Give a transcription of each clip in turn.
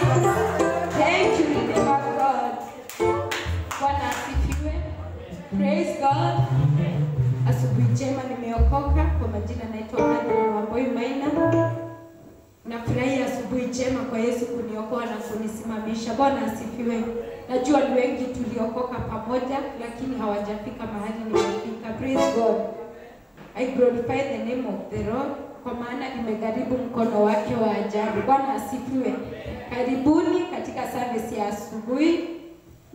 Jesus. Thank you, Redeemer God. Bwana asifiwe. Praise God. Asubuhi njema, nimeokoka. Kwa majina naitwa Madeleine Wambui Maina. Nafurahia asubuhi njema kwa Yesu kuniokoa na kunisimamisha. Bwana asifiwe. Najua ni wengi tuliokoka pamoja lakini hawajafika mahali nimefika. Praise God. I glorify the name of the Lord, kwa maana nimegharibu mkono wake wa ajabu. Bwana asifiwe. Karibuni katika service ya asubuhi.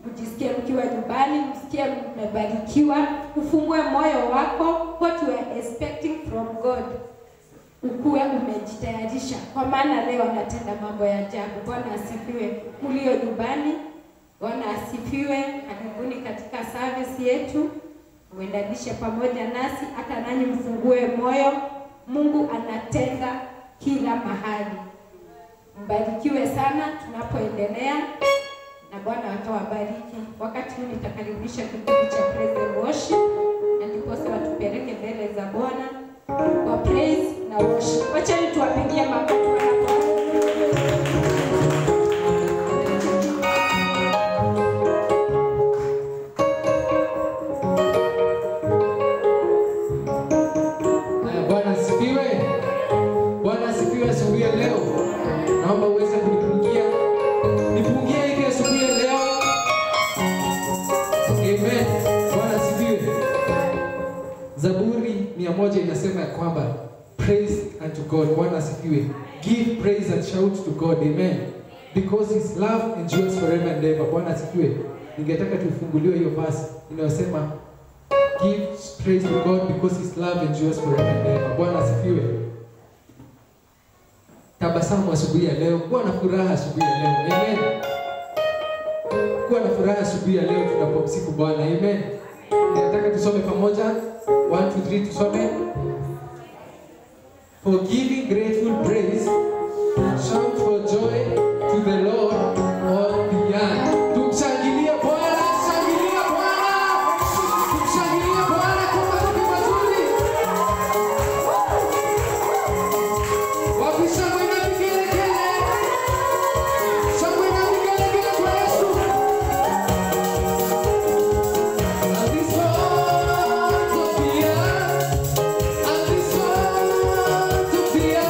Mjisikie mkiwa nyumbani, msikie mmebarikiwa, ufungue moyo wako, what you are expecting from God. Ukuwe umejitayarisha, kwa maana leo anatenda mambo ya ajabu. Bwana asifiwe. Mlio nyumbani, Bwana asifiwe. Karibuni katika service yetu. Muendanishe pamoja nasi, hata nanyi mfungue moyo. Mungu anatenda kila mahali. Mbarikiwe sana tunapoendelea na Bwana atawabariki. Wakati huu nitakaribisha kikundi cha praise and worship, na ndiposa watupeleke mbele za Bwana kwa praise na worship. Wacha tuwapigie makofi hapa. Bwana asifiwe. Bwana asifiwe asubuhi ya leo. Naomba uweze kunipungia. Nipungie hivi asubuhi ya leo. Amen. Bwana asifiwe. Zaburi 100 inasema ya kwamba praise unto God. Bwana asifiwe. Give praise and shout to God. Amen. Because his love endures forever and ever. Bwana asifiwe. Ningetaka tufunguliwe hiyo verse inayosema give praise to God because his love endures forever and ever. Bwana asifiwe. Tabasamu asubuhi ya leo. Kuwa na furaha asubuhi ya leo. Amen. Kuwa na furaha asubuhi ya leo tunapomsifu Bwana. Amen. Nataka tusome pamoja. 1 2 3 tusome. For giving grateful praise, shout for joy to the Lord all the earth. Tumshangilie Bwana, shangilia Bwana. Tumshangilie Bwana kwa makofi mazuri. Wapi shangwe na vigelegele? Shangwe na vigelegele kwa Yesu. And this song of the earth, and this song of the earth.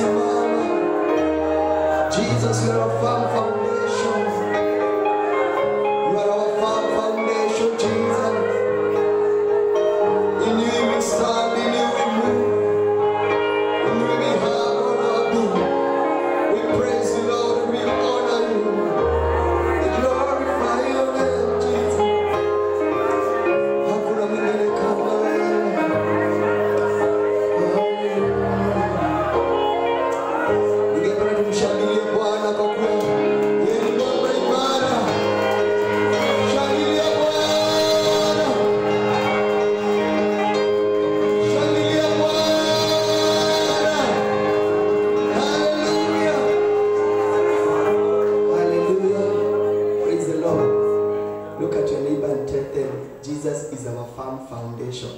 tumesimama. Jesus, you are our firm foundation. You are our firm foundation, Jesus. In you we stand, in you we move, in you we have all our being. We praise you, Lord, we honor you. We glorify your name, Jesus. Hakuna mwingine kama wewe. Ningependa tumshangilie Bwana kwa kuwa yeye ni mwamba imara. Shangilia Bwana. Shangilia Bwana. Hallelujah. Hallelujah. Praise the Lord. Look at your neighbor and tell them, Jesus is our firm foundation.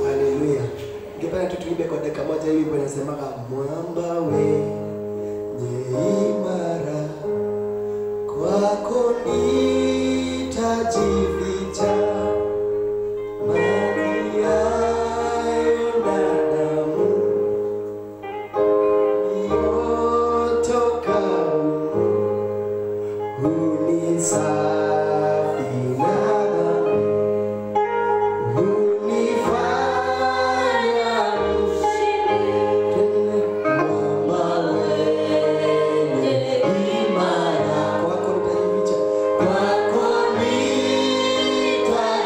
Hallelujah. Ningependa tu tuimbe kwa dakika moja hivi kwa nasemaga mwamba wenye imara kwako nitajificha maji hayo na damu iliyotoka unisafi na dhambi unifanya mshindi mwamba wenye imara kwako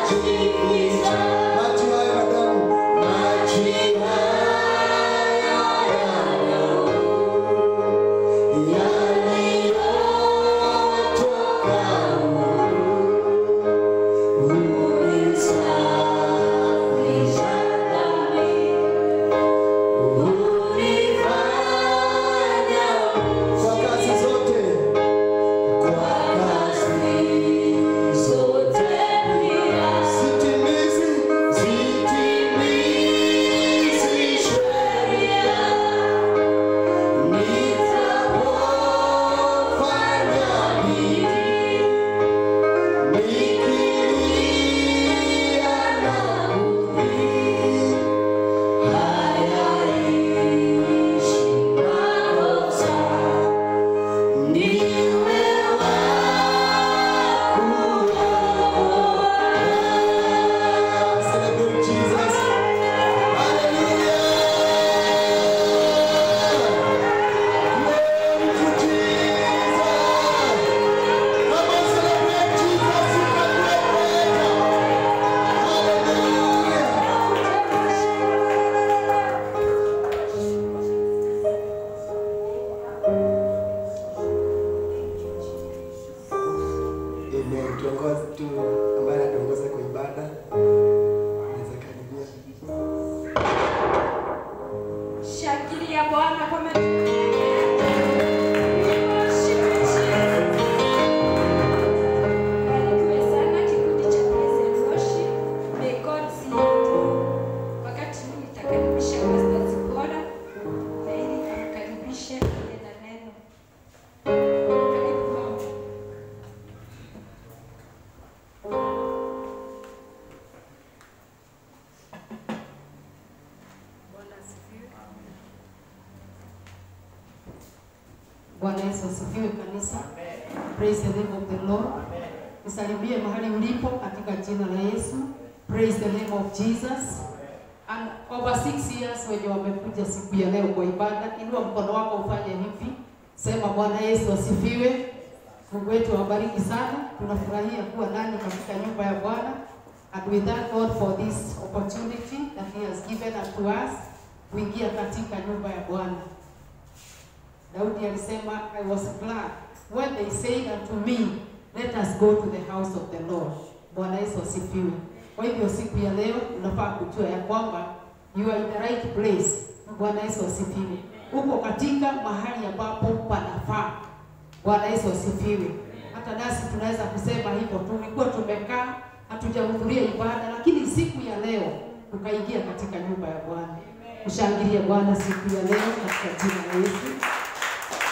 nitajificha maji hayo na damu kwa kazi zote sitimizi sheria nitapofanya bidii nikilia na kudhii hayaishi makosa niwe Celebrate Jesus. Hallelujah. Glory to Jesus. Come on, celebrate Jesus. You can do it better. Hallelujah. Amen. Tuongoze tu ambaye anatuongoza kwa ibada. Naweza karibia. Shangilia Bwana kwa matendo. Barikiwe sana kikundi cha praise and worship. May God see you through. Wakati huu nitakaribisha Pastor Zipora na ili amkaribishe aende na neno. Karibu mama. Bwana Yesu asifiwe kanisa. Praise the name of the Lord. Nisalimie mahali ulipo katika jina la Yesu. Praise the name of Jesus. And over 6 years wenye wamekuja siku ya leo kwa ibada, inua mkono wako ufanye hivi. Sema Bwana Yesu asifiwe. Mungu wetu awabariki sana. Tunafurahia kuwa ndani katika nyumba ya Bwana. And we thank God for this opportunity that he has given unto us kuingia katika nyumba ya Bwana. Daudi alisema, I was glad when they said unto me, let us go to the house of the Lord. Bwana Yesu asifiwe. Kwa hivyo siku ya leo unafaa kujua ya kwamba you are in the right place. Bwana Yesu asifiwe. Uko katika mahali ambapo panafaa. Bwana Yesu asifiwe. Hata nasi tunaweza kusema hivyo, tulikuwa tumekaa hatujahudhuria ibada, lakini siku ya leo tukaingia katika nyumba ya Bwana. Mshangilie Bwana siku ya leo katika jina la Yesu.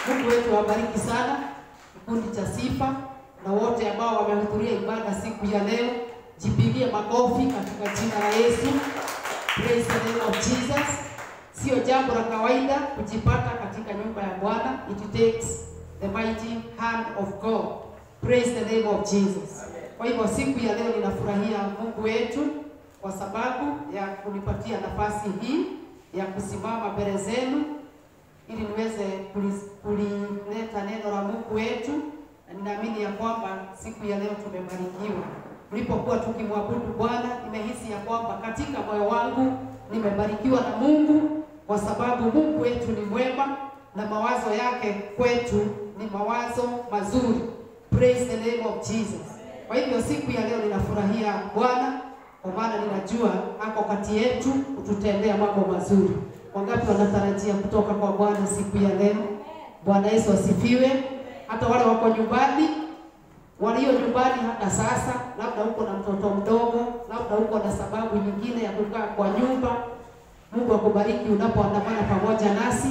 Mungu wetu awabariki sana kikundi cha sifa na wote ambao wamehudhuria ibada siku ya leo. Jipigie makofi katika jina la Yesu. Praise the name of Jesus. sio jambo la kawaida kujipata katika nyumba ya Bwana. It takes the mighty hand of God. Praise the name of Jesus. Kwa hivyo siku ya leo ninafurahia Mungu wetu kwa sababu ya kunipatia nafasi hii ya kusimama mbele zenu ili niweze kulileta neno la Mungu wetu. Ninaamini ya kwamba siku ya leo tumebarikiwa. Tulipokuwa tukimwabudu Bwana, nimehisi ya kwamba katika moyo wangu nimebarikiwa na Mungu kwa sababu Mungu wetu ni mwema na mawazo yake kwetu ni mawazo mazuri. Praise the name of Jesus. Kwa hivyo siku ya leo ninafurahia Bwana kwa maana ninajua ako kati yetu kututendea mambo mazuri. Wangapi wanatarajia kutoka kwa Bwana siku ya leo? Bwana Yesu asifiwe. Hata wale wako nyumbani, walio nyumbani hata sasa, labda uko na mtoto mdogo, labda uko na sababu nyingine ya kukaa kwa nyumba, Mungu akubariki unapoandamana pamoja nasi,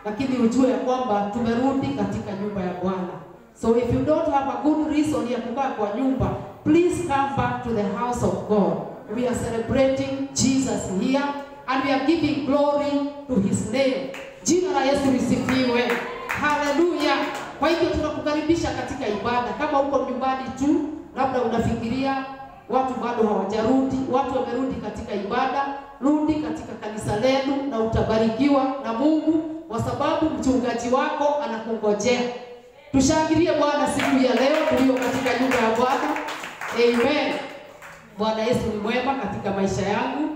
lakini ujue ya kwamba tumerudi katika nyumba ya Bwana. So if you don't have a good reason ya kukaa kwa nyumba, please come back to the house of God. We are celebrating Jesus here and we are giving glory to his name. Jina la Yesu lisifiwe. Hallelujah. Kwa hivyo tunakukaribisha katika ibada. Kama uko nyumbani tu, labda unafikiria watu bado hawajarudi, watu wamerudi katika ibada, rudi katika kanisa lenu na utabarikiwa na Mungu kwa sababu mchungaji wako anakungojea. Tushangilie Bwana siku ya leo tulio katika nyumba ya Bwana. Amen. Bwana Yesu ni mwema katika maisha yangu.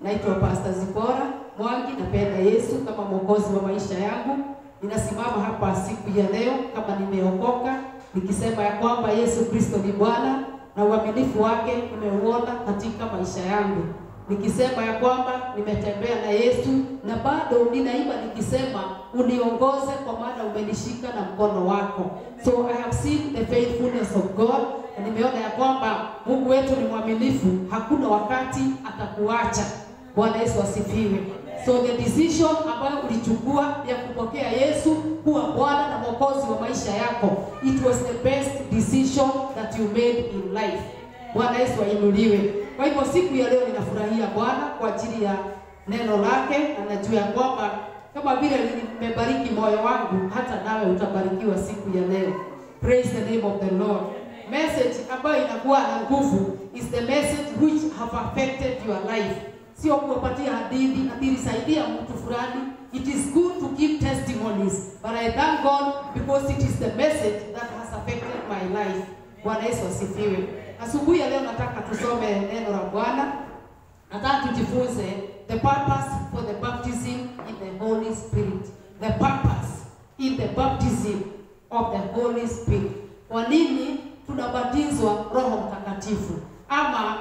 Naitwa Pastor Zipora Mwangi, napenda Yesu kama mwokozi wa maisha yangu. Ninasimama hapa siku ya leo kama nimeokoka nikisema ya kwamba Yesu Kristo ni Bwana na uaminifu wake nimeuona katika maisha yangu. Nikisema ya kwamba nimetembea na Yesu na bado ninaimba nikisema uniongoze kwa maana umenishika na mkono wako. So I have seen the faithfulness of God. Na nimeona ya kwamba Mungu wetu ni mwaminifu, hakuna wakati atakuacha. Bwana Yesu asifiwe. So the decision ambayo ulichukua ya kupokea Yesu kuwa Bwana na Mwokozi wa maisha yako, it was the best decision that you made in life. Bwana Yesu ainuliwe. Kwa hivyo siku ya leo ninafurahia Bwana kwa ajili ya neno lake na najua kwamba kama vile nimebariki moyo wangu hata nawe utabarikiwa siku ya leo. Praise the name of the Lord. Message ambayo inakuwa na nguvu is the message which have affected your life. Sio kuwapatia hadithi saidia mtu fulani. It is good to give testimonies, but I thank God because it is the message that has affected my life. Bwana Yesu asifiwe. Asubuhi ya leo nataka tusome neno la Bwana. Nataka tujifunze the purpose for the baptism in the Holy Spirit. The purpose in the baptism of the Holy Spirit. Kwa nini tunabatizwa Roho Mtakatifu? Ama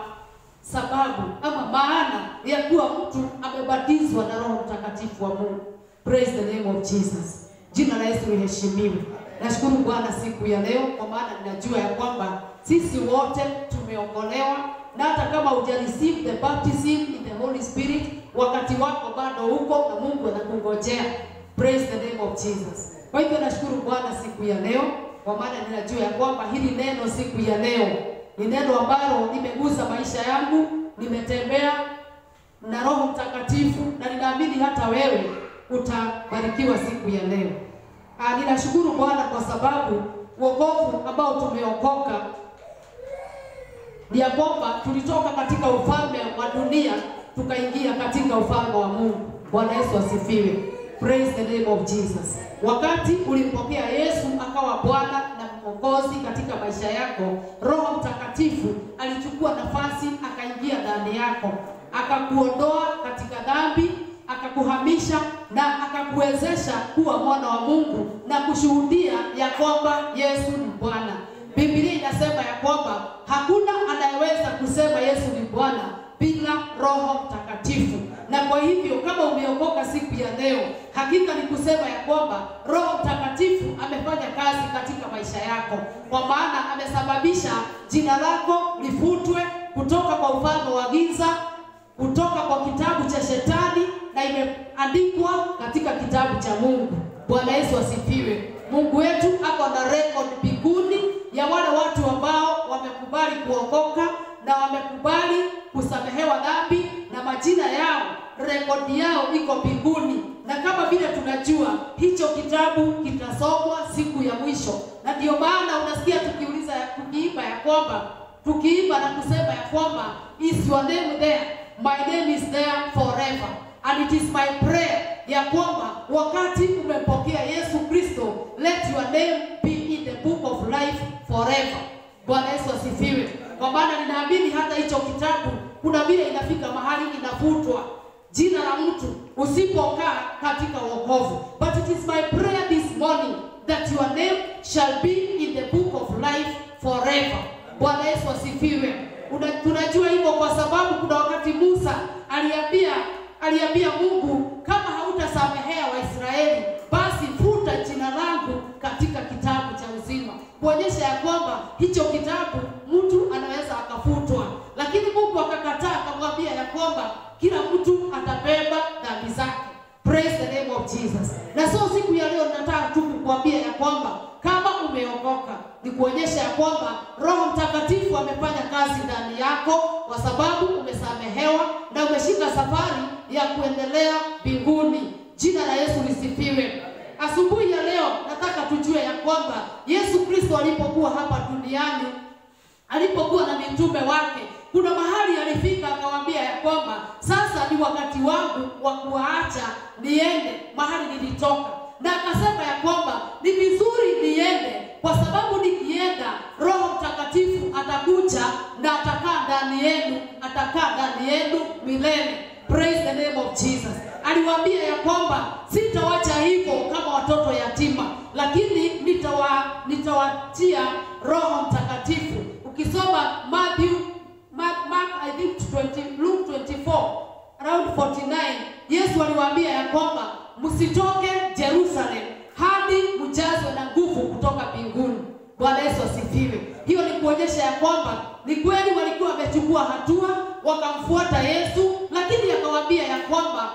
sababu ama maana ya kuwa mtu amebatizwa na Roho Mtakatifu wa Mungu. Praise the name of Jesus. Jina la Yesu liheshimiwe. Nashukuru Bwana siku ya leo kwa maana ninajua ya kwamba sisi wote tumeokolewa na hata kama hujareceive the baptism in the Holy Spirit, wakati wako bado huko na Mungu anakungojea. Praise the name of Jesus. Kwa hivyo nashukuru Bwana siku ya leo kwa maana ninajua ya kwamba hili neno siku ya leo ni neno ambalo limegusa maisha yangu, nimetembea na Roho Mtakatifu na ninaamini hata wewe utabarikiwa siku ya leo. Ninashukuru Bwana kwa sababu wokovu ambao tumeokoka ni kwamba tulitoka katika ufalme wa dunia tukaingia katika ufalme wa Mungu. Bwana Yesu asifiwe. Praise the name of Jesus. Wakati ulimpokea Yesu akawa Bwana na Mwokozi katika maisha yako, Roho Mtakatifu alichukua nafasi akaingia ndani yako, akakuondoa katika dhambi, akakuhamisha na akakuwezesha kuwa mwana wa Mungu na kushuhudia ya kwamba Yesu ni Bwana. Biblia inasema ya kwamba hakuna anayeweza kusema Yesu ni Bwana bila Roho Mtakatifu. Na kwa hivyo kama umeokoka siku ya leo, hakika ni kusema ya kwamba Roho Mtakatifu amefanya kazi katika maisha yako, kwa maana amesababisha jina lako lifutwe kutoka kwa ufalme wa giza, kutoka kwa kitabu cha shetani na imeandikwa katika kitabu cha Mungu. Bwana Yesu asifiwe. Mungu wetu ako na record mbinguni ya wale watu ambao wamekubali kuokoka na wamekubali kusamehewa dhambi na majina yao rekodi yao iko mbinguni, na kama vile tunajua hicho kitabu kitasomwa siku ya mwisho. Na ndio maana unasikia tukiimba ya kwamba, tukiimba na kusema ya kwamba, is your name there? My name is there forever. And it is my prayer ya kwamba wakati umempokea Yesu Kristo, let your name be in the book of life forever. Bwana Yesu asifiwe. Kwa maana ninaamini hata hicho kitabu kuna vile inafika mahali inafutwa jina la mtu usipokaa katika wokovu. But it is my prayer this morning that your name shall be in the book of life forever. Bwana Yesu asifiwe. Tunajua hivyo kwa sababu kuna wakati Musa aliambia Mungu, kama hautasamehea Waisraeli, basi futa jina langu katika kitabu cha uzima. Kuonyesha ya kwamba hicho kitabu mtu anaweza akafutwa. Lakini Mungu akakataa, akamwambia ya kwamba kila mtu atabeba dhambi zake. Praise the name of Jesus. Na so siku ya leo nataka tu kukuambia ya kwamba kama umeokoka, ni kuonyesha ya kwamba Roho Mtakatifu amefanya kazi ndani yako, kwa sababu umesamehewa na umeshika safari ya kuendelea mbinguni. Jina la Yesu lisifiwe. Asubuhi ya leo nataka tujue ya kwamba Yesu Kristo alipokuwa hapa duniani, alipokuwa na mitume wake, kuna mahali alifika akawaambia ya kwamba sasa ni wakati wangu wa kuacha niende mahali nilitoka. Na akasema ya kwamba ni vizuri niende, kwa sababu nikienda Roho Mtakatifu atakuja na atakaa ndani yenu milele. Praise the name of Jesus. Aliwaambia ya kwamba sitawacha hivyo kama watoto yatima, lakini nitawatia Roho Mtakatifu. Ukisoma Mark I think 20, Luke 24 around 49, Yesu aliwaambia ya kwamba msitoke Jerusalem hadi mjazwe na nguvu kutoka mbinguni. Bwana Yesu asifiwe. Hiyo ni kuonyesha ya kwamba ni kweli walikuwa wamechukua hatua wakamfuata Yesu, lakini akawaambia ya kwamba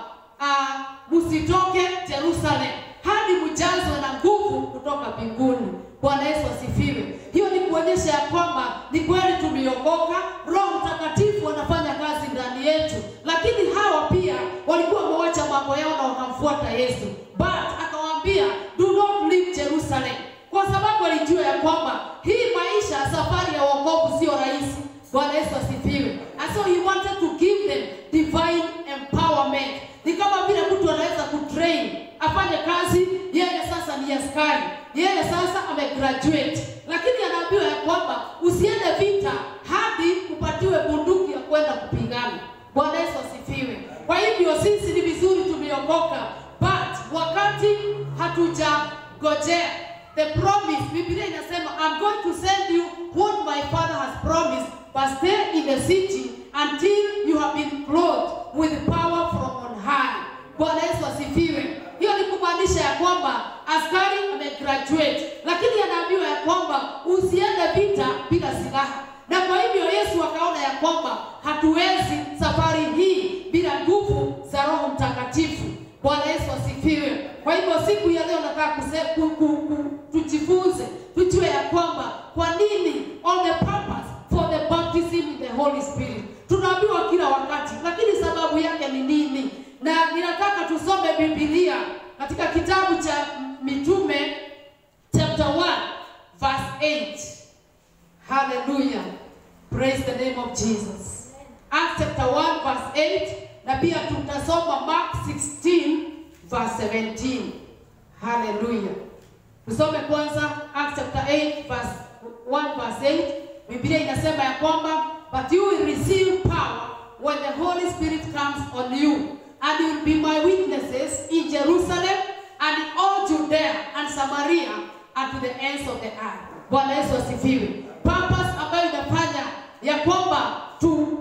msitoke Jerusalem hadi mjazwe na nguvu kutoka mbinguni. Bwana Yesu asifiwe. Hiyo ni kuonyesha ya kwamba ni kweli tumeokoka, Roho Mtakatifu anafanya kazi ndani yetu, lakini hawa pia walikuwa wameacha mambo yao na wakamfuata Yesu. But akawaambia do not leave Jerusalem, kwa sababu alijua ya kwamba hii maisha, safari ya wokovu sio rahisi. Bwana Yesu asifiwe. And so he wanted to give them divine empowerment. Ni kama vile mtu anaweza kutrain afanye kazi, yeye sasa ni askari, yeye sasa amegraduate, lakini anaambiwa ya kwamba usiende vita hadi upatiwe bunduki ya kwenda kupigana. Bwana Yesu asifiwe. Kwa hivyo sisi ni vizuri tumeokoka, but wakati hatujangojea the promise, Biblia inasema I'm going to send you what my Father has promised, but stay in the city until you have been clothed with power from on high. Bwana Yesu asifiwe. Hiyo ni kumaanisha ya kwamba askari amegraduate, lakini anaambiwa ya kwamba usiende vita bila silaha. Na kwa hivyo Yesu akaona ya kwamba hatuwezi safari hii bila nguvu za Roho Mtakatifu. Bwana Yesu asifiwe. Kwa hivyo siku ya leo nataka tujifunze, tujue ya kwamba kwa nini, on the purpose for the baptism in the Holy Spirit. Tunaambiwa kila wakati, lakini sababu yake ni nini? Na ninataka tusome Biblia katika kitabu cha Mitume chapter 1 verse 8. Hallelujah. Praise the name of Jesus. Acts chapter 1 verse 8, na pia tutasoma Mark 16 verse 17. Hallelujah. Tusome kwanza Acts chapter 8 verse 1 verse 8. Biblia inasema ya kwamba but you will receive power when the Holy Spirit comes on you, and you will be my witnesses in Jerusalem and in all Judea and Samaria and to the ends of the earth. Bwana Yesu asifiwe. Purpose ambayo inafanya ya kwamba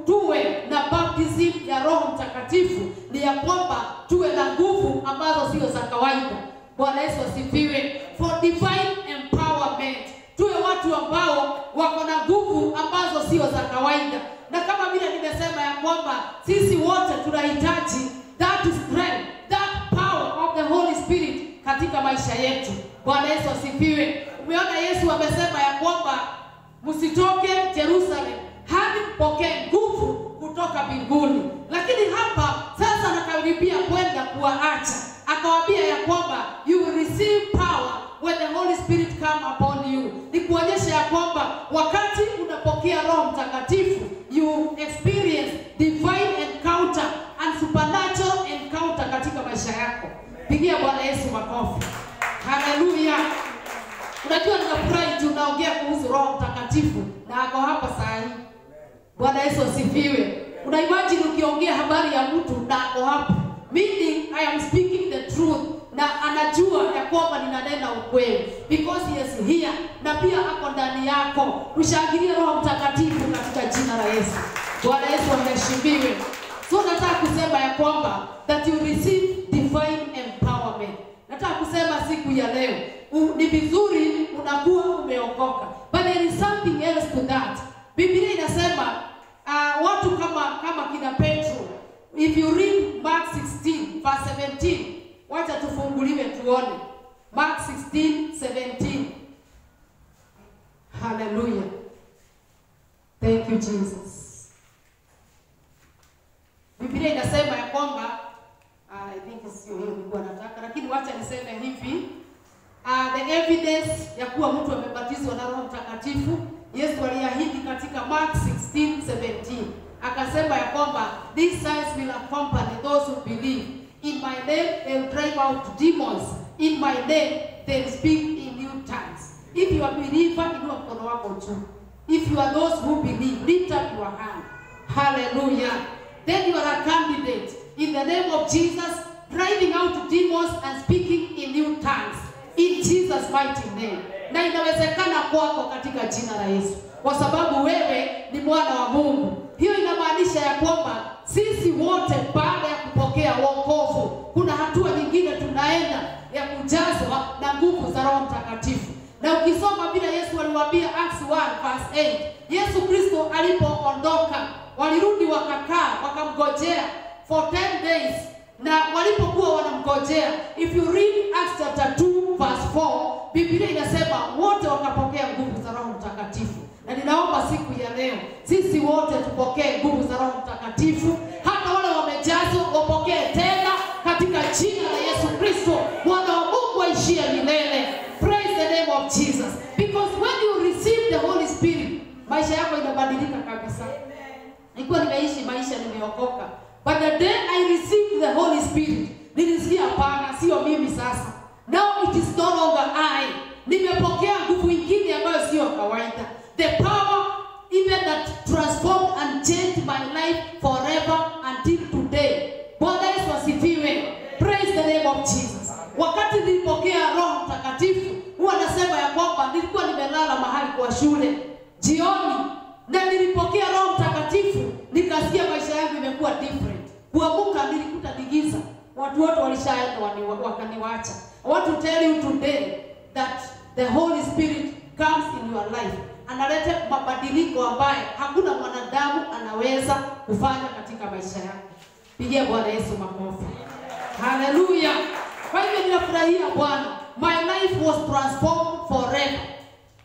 tuwe na baptism ya Roho Mtakatifu ni ya kwamba tuwe na nguvu ambazo sio za kawaida. Bwana Yesu asifiwe. For divine empowerment. Tuwe watu ambao wako na nguvu ambazo sio za kawaida. Na kama vile nimesema ya kwamba sisi wote tunahitaji that strength, that power of the Holy Spirit katika maisha yetu. Bwana Yesu asifiwe. Umeona Yesu amesema ya kwamba msitoke Jerusalem hadi mpokee nguvu kutoka mbinguni. Lakini hapa sasa anakaribia kwenda kuwaacha. Akawaambia ya kwamba you will receive power when the Holy Spirit come upon you. Ni kuonyesha ya kwamba wakati unapokea Roho Mtakatifu, you experience divine encounter and supernatural encounter katika maisha yako. Pigia Bwana Yesu makofi. Haleluya. Unajua ninafurahi tunaongea kuhusu Roho Mtakatifu na ako hapa saa hii. Bwana Yesu asifiwe. Una imagine ukiongea habari ya mtu na ako hapa. Meaning I am speaking the truth. Na anajua ya kwamba ninanena ukweli. Because he is here. Na pia ako ndani yako. Ushangilie Roho Mtakatifu katika jina la Yesu. Bwana Yesu aheshimiwe. So nataka kusema ya kwamba that you receive divine empowerment. Nataka kusema siku ya leo ni vizuri unakuwa umeokoka. But there is something else to that. Biblia inasema watu kama kina Petro. If you read Mark 16 verse 17, wacha tufunguliwe tuone. Mark 16:17. Hallelujah. Thank you Jesus. Biblia inasema ya kwamba I think sio hiyo nilikuwa nataka, lakini wacha niseme hivi. The evidence ya kuwa mtu amebatizwa na Roho Mtakatifu, Yesu aliahidi katika Mark 16:17. Akasema ya kwamba these signs will accompany those who believe. In my name they will drive out demons. In my name they will speak in new tongues. If you are a believer, inua mkono wako juu. If you are those who believe, lift up your hand. Hallelujah. Then you are a candidate in the name of Jesus, driving out demons and speaking in new tongues. In Jesus' mighty name. Na inawezekana kwako katika jina la Yesu. Kwa sababu wewe ni mwana wa Mungu. Hiyo inamaanisha ya kwamba sisi wote baada ya kupokea wokovu, kuna hatua nyingine tunaenda ya kujazwa na nguvu za Roho Mtakatifu. Na ukisoma bila Yesu aliwaambia Acts 1:8, Yesu Kristo alipoondoka, walirudi wakakaa, wakamgojea for 10 days. Na walipokuwa wanamgojea, if you read Acts chapter 2:4, Biblia inasema wote wakapokea nguvu za Roho Mtakatifu. Na ninaomba siku ya leo sisi wote tupokee nguvu za Roho Mtakatifu. Hata wale wamejazwa wapokee tena katika jina la Yesu Kristo, mwana wa Mungu aishie milele. Praise the name of Jesus. Because when you receive the Holy Spirit, maisha yako inabadilika kabisa. Nilikuwa nimeishi maisha nimeokoka, but the day I received the Holy Spirit, nilisikia hapana, sio mimi sasa. Now it is no longer I. Nimepokea nguvu nyingine ambayo sio kawaida. The power even that transformed and changed my life forever until today. Bwana Yesu asifiwe. Praise the name of Jesus. Wakati nilipokea Roho Mtakatifu, huwa nasema ya kwamba nilikuwa nimelala mahali kwa shule jioni, na nilipokea Roho Mtakatifu, nikasikia maisha yangu imekuwa different. Kuamka nilikuta digiza. Watu wote walishaenda wakaniacha. I want to tell you today that the Holy Spirit comes in your life. Analeta mabadiliko ambayo hakuna mwanadamu anaweza kufanya katika maisha yako. Pigia Bwana Yesu makofi. Hallelujah. Kwa hivyo ninafurahia Bwana. My life was transformed forever.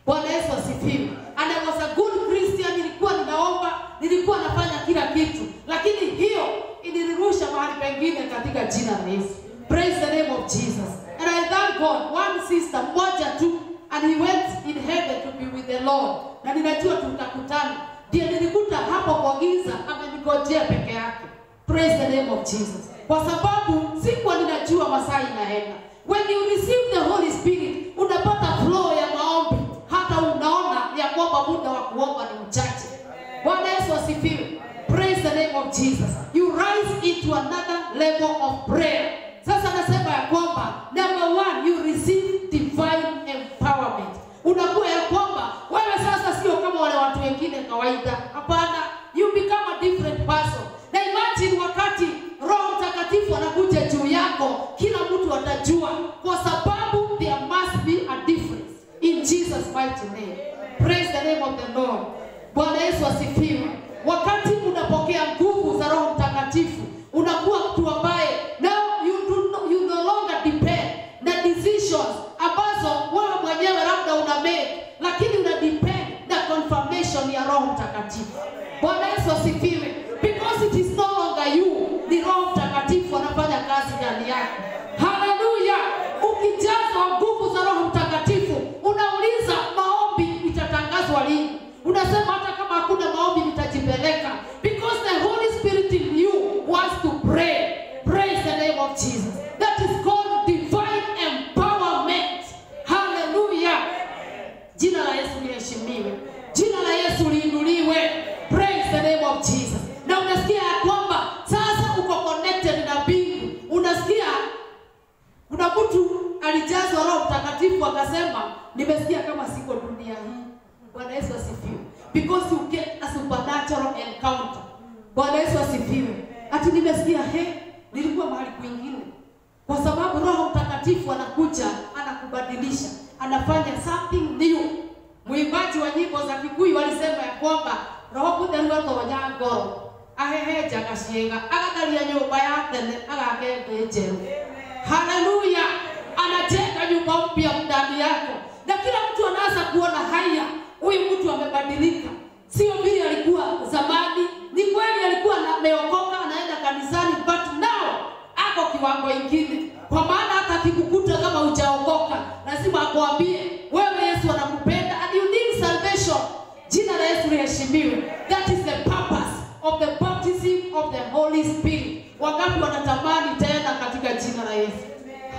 Bwana Yesu asifiwe. And I was a good Christian. Nilikuwa ninaomba, nilikuwa nafanya kila kitu, lakini hiyo inirusha mahali pengine katika jina la Yesu. Praise the name of Jesus. And I thank God. One sister moja tu, and he went in heaven to be with the Lord. Na ninajua tutakutana. Ndiye nilikuta hapo kwa giza, amenigojea peke yake. Praise the name of Jesus. Kwa sababu sikuwa ninajua masaa inaenda. When you receive the Holy Spirit, unapata flow ya maombi. Hata unaona ya kwamba muda wa kuomba ni mchache. Bwana Yesu asifiwe. Praise the name of Jesus. You rise into another level of prayer. Sasa nasema ya kwamba number 1, you receive divine empowerment. Unakuwa ya kwamba wewe sasa sio kama wale watu wengine kawaida. Hapana, you become a different person. Na imagine wakati Roho Mtakatifu anakuja juu yako, kila mtu atajua, kwa sababu there must be a difference in Jesus mighty name. Praise the name of the Lord. Bwana Yesu asifiwe. Wakati unapokea nguvu za Roho Mtakatifu, unakuwa mtu ambaye now you no longer depend na decisions ambazo wewe mwenyewe labda una make, lakini una depend na confirmation ya Roho Mtakatifu. Bwana Yesu asifiwe. Because it is no longer you, ni Roho Mtakatifu anafanya Jesus. That is called divine empowerment. Hallelujah. Jina la Yesu liheshimiwe. Jina la Yesu liinuliwe. Praise the name of Jesus. Na unasikia ya kwamba sasa uko connected na mbingu. Unasikia kuna mtu alijazwa Roho Mtakatifu akasema nimesikia kama siko dunia hii. Bwana Yesu asifiwe. Because you get a supernatural encounter. Bwana Yesu asifiwe. Ati nimesikia nilikuwa mahali kwingine. Kwa sababu Roho Mtakatifu anakuja, anakubadilisha, anafanya something new. Mwimbaji wa nyimbo za Kikuyu walisema ya kwamba Roho Mutheru atonya ngoro, aheheja gaciega, agatharia nyumba yake agakenge njeru. Haleluya. Anajenga nyumba mpya ndani yako. Na kila mtu anaanza kuona haya, huyu mtu amebadilika. Sio vile alikuwa zamani. Ni kweli alikuwa ameokoka, anaenda kanisani, but now ako kiwango kingine. Kwa maana hata akikukuta kama hujaokoka, lazima akwambie wewe Yesu anakupenda and you need salvation. Jina la Yesu liheshimiwe. That is the purpose of the baptism of the Holy Spirit. Wangapi wanatamani tena katika jina la Yesu?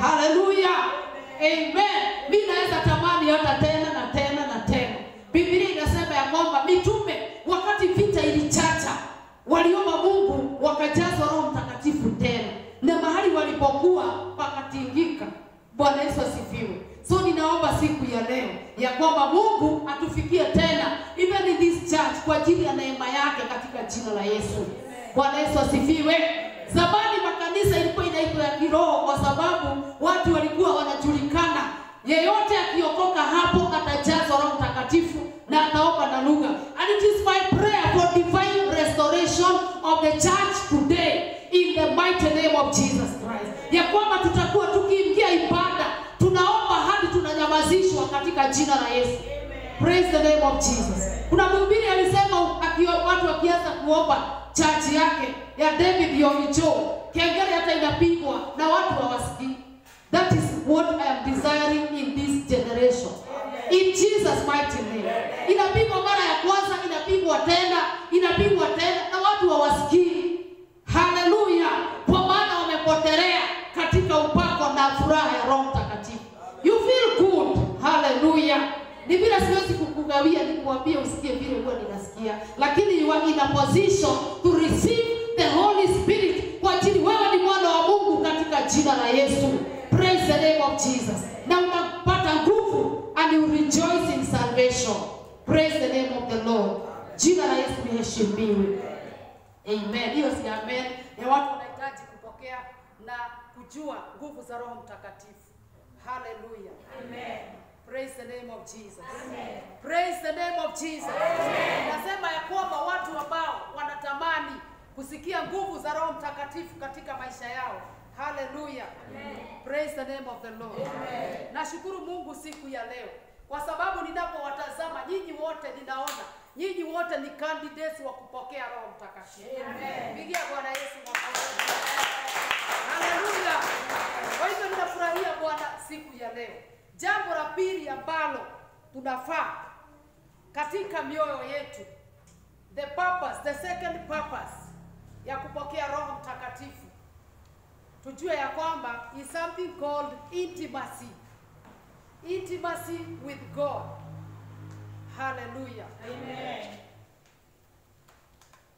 Hallelujah. Amen. Mimi naweza tamani hata tena na tena na tena. Biblia inasema ya kwamba mitume wakati vita ilichacha, waliomba Mungu wakajazwa Roho Mtakatifu tena. Na mahali walipokuwa pakatingika. Bwana Yesu asifiwe. So ninaomba siku ya leo ya kwamba Mungu atufikie tena even in this church kwa ajili ya neema yake katika jina la Yesu. Bwana Yesu asifiwe. Zamani makanisa ilikuwa inaitwa ya kiroho kwa sababu watu walikuwa wanajulikana. Yeyote akiokoka hapo atajazwa Roho Mtakatifu na ataomba na lugha. And it is my prayer for divine restoration of the church today in the mighty name of Jesus Christ. Ya kwamba tutakuwa tukiingia ibada, tunaomba hadi tunanyamazishwa katika jina la Yesu. Praise the name of Jesus. Kuna mhubiri alisema watu wakianza kuomba church yake ya David Yomicho, kengele hata inapigwa na watu hawasikii. That is what I am desiring in this generation. In Jesus mighty name. Inapigwa mara ya kwanza, inapigwa tena na watu hawasikii. Hallelujah. Kwa maana wamepotelea katika upako na furaha ya Roho Mtakatifu. You feel good. Hallelujah. Ni vile siwezi kukugawia nikuambie usikie vile huwa ninasikia, lakini you are in a position to receive the Holy Spirit kwa ajili wewe ni mwana wa Mungu katika jina la Yesu. Praise the name of Jesus. Na unapata nguvu and you rejoice in salvation. Praise the name of the Lord. Jina la Yesu liheshimiwe. Amen. Hiyo si amen. Ya watu wanahitaji kupokea na kujua nguvu za Roho Mtakatifu. Hallelujah. Amen. Praise the name of Jesus. Amen. Praise the name of Jesus. Amen. Nasema ya kwamba watu ambao wanatamani kusikia nguvu za Roho Mtakatifu katika maisha yao. Hallelujah. Amen. Praise the name of the Lord. Amen. Nashukuru Mungu siku ya leo kwa sababu ninapowatazama nyinyi wote ninaona nyinyi wote ni candidates wa kupokea Roho Mtakatifu. Amen. Pigia Bwana Yesu makofi. Hallelujah. Kwa hivyo ninafurahia Bwana siku ya leo. Jambo la pili ambalo tunafaa katika mioyo yetu, the purpose, the second purpose ya kupokea Roho Mtakatifu, tujue ya kwamba is something called intimacy. Intimacy with God. Hallelujah. Amen.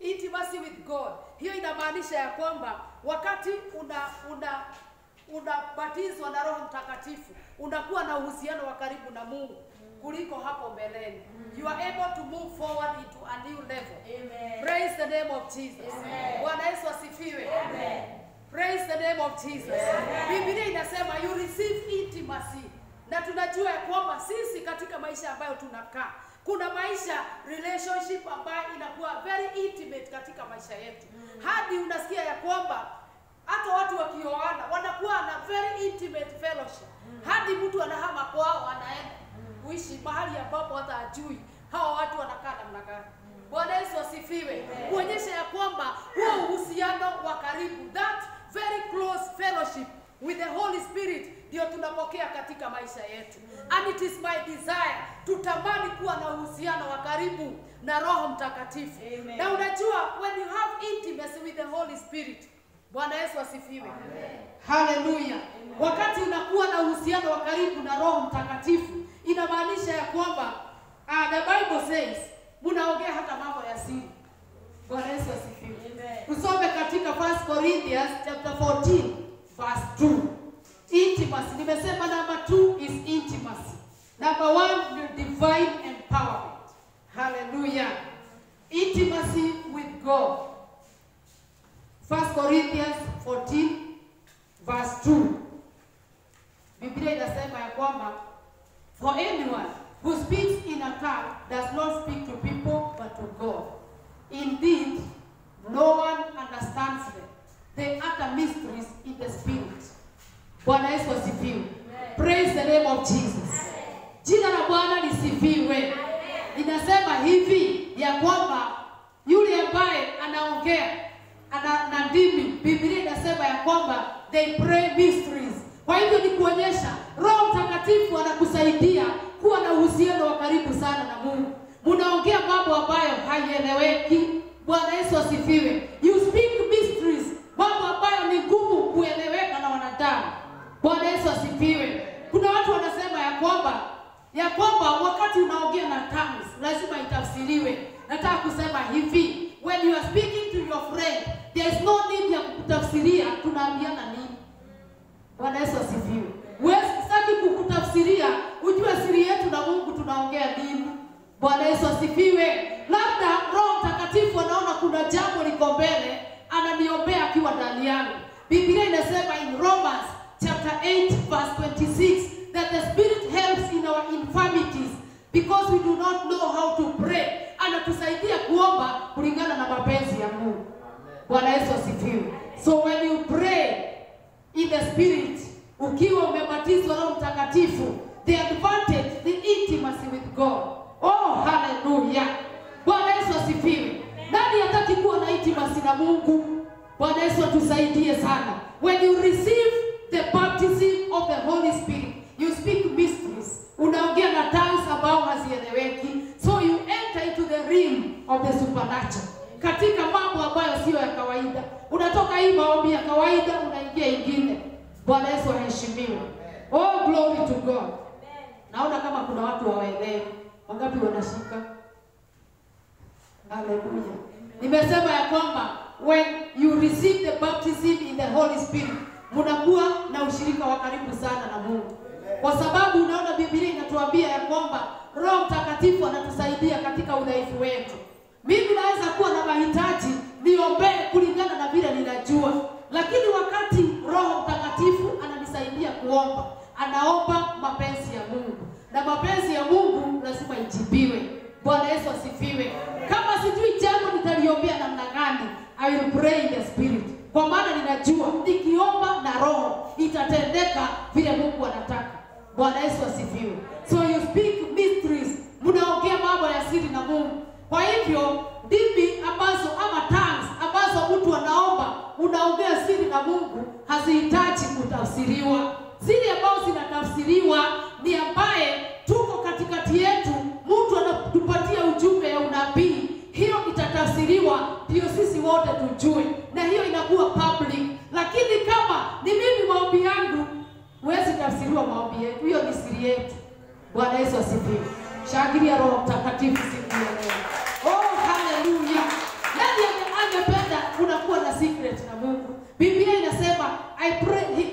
Intimacy with God. Hiyo inamaanisha ya kwamba wakati unabatizwa na Roho Mtakatifu, unakuwa na uhusiano wa karibu na Mungu kuliko hapo mbeleni. You are able to move forward into a new level. Amen. Praise the name of Jesus. Bwana Yesu asifiwe. Amen. Praise the name of Jesus. Biblia inasema you receive intimacy. Na tunajua ya kwamba sisi katika maisha ambayo tunakaa, kuna maisha relationship ambayo inakuwa very intimate katika maisha yetu. Hadi unasikia ya kwamba hata watu wakioana wanakuwa na very intimate fellowship. Hadi mtu anahama kwao anaenda kuishi mahali ambapo hata ajui hawa watu wanakaa namna gani. Bwana Yesu asifiwe. Kuonyesha ya kwamba huo uhusiano wa karibu, that very close fellowship with the Holy Spirit ndio tunapokea katika maisha yetu. And it is my desire tutamani kuwa na uhusiano wa karibu na Roho Mtakatifu. Na unajua when you have intimacy with the Holy Spirit, Bwana Yesu asifiwe. Haleluya. Wakati unakuwa na uhusiano wa karibu na Roho Mtakatifu, inamaanisha ya kwamba the Bible says mnaongea hata mambo ya siri. Bwana Yesu asifiwe. Tusome katika 1 Corinthians chapter 14 verse 2. Intimacy. Nimesema number 2 is intimacy. Number 1 is divine empowerment. Hallelujah. Intimacy with God. 1 Corinthians 14 verse 2. Biblia inasema ya kwamba for anyone who speaks in a tongue does not speak to people but to God. Indeed, no one understands them. They utter mysteries in the spirit. Bwana Yesu asifiwe. Praise the name of Jesus. Jina la Bwana lisifiwe. Inasema hivi ya kwamba yule ambaye anaongea na ndimi, Biblia inasema ya kwamba they pray mysteries. Kwa hivyo ni kuonyesha Roho Mtakatifu anakusaidia kuwa na uhusiano wa karibu sana na Mungu. Mnaongea mambo ambayo haieleweki. Bwana Yesu asifiwe. You speak mysteries, mambo ambayo ni ngumu kueleweka na wanadamu. Bwana Yesu asifiwe. Kuna watu wanasema ya kwamba wakati unaongea na tongues lazima itafsiriwe. Nataka kusema hivi, when you are speaking to your friend, there is no need ya kukutafsiria tunaambiana nini. Bwana Yesu asifiwe. Wewe sitaki kukutafsiria ujue siri yetu na Mungu tunaongea nini. Bwana Yesu asifiwe. Labda Roho Mtakatifu anaona kuna jambo liko mbele, ananiombea akiwa ndani yangu. Biblia inasema in Romans chapter 8 verse 26 that the Spirit helps in our infirmities because we do not know how to pray. Anatusaidia kuomba kulingana na mapenzi ya Mungu. Bwana Yesu asifiwe. So when you pray in the Spirit, ukiwa umebatizwa na Roho Mtakatifu, the advantage, the intimacy with God. Oh, hallelujah. Bwana Yesu asifiwe. Nani hataki kuwa na intimacy na Mungu? Bwana Yesu atusaidie sana. When you receive the baptism of the Holy Spirit, you speak mysteries. Unaongea na tongues ambao hazieleweki. So you enter into the realm of the supernatural. Katika mambo ambayo sio ya kawaida. Unatoka hii maombi ya kawaida unaingia ingine. Bwana Yesu aheshimiwe. Oh, glory to God. Naona kama kuna watu hawaelewi. Wangapi wanashika? Hallelujah. Nimesema ya kwamba when you receive the baptism in the Holy Spirit, mnakuwa na ushirika wa karibu sana na Mungu. Kwa sababu unaona Biblia inatuambia ya kwamba Roho Mtakatifu anatusaidia katika udhaifu wetu. Mimi naweza kuwa na mahitaji niombee kulingana na vile ninajua. Lakini wakati Roho Mtakatifu ananisaidia kuomba, anaomba mapenzi ya Mungu. Na mapenzi ya Mungu lazima ijibiwe. Bwana Yesu asifiwe. Kama sijui jambo nitaliombea namna gani, I will pray in the Spirit. Kwa maana ninajua nikiomba na Roho itatendeka vile Mungu anataka. Bwana Yesu asifiwe. So you speak mysteries. Mnaongea mambo ya siri na Mungu. Kwa hivyo ndimi ambazo ama tongues ambazo mtu anaomba, unaongea siri na Mungu, hazihitaji kutafsiriwa. Zile ambazo zinatafsiriwa ni ambaye tuko katikati yetu, mtu anatupatia ujumbe ya unabii. Hiyo itatafsiriwa ndio sisi wote tujue, na hiyo inakuwa public. Lakini kama ni mimi maombi yangu, huwezi tafsiriwa maombi yetu. Hiyo ni siri yetu. Bwana Yesu asifiwe. Shangilia Roho Mtakatifu siku ya leo. Oh, hallelujah. Nani angependa unakuwa na secret na Mungu? Biblia inasema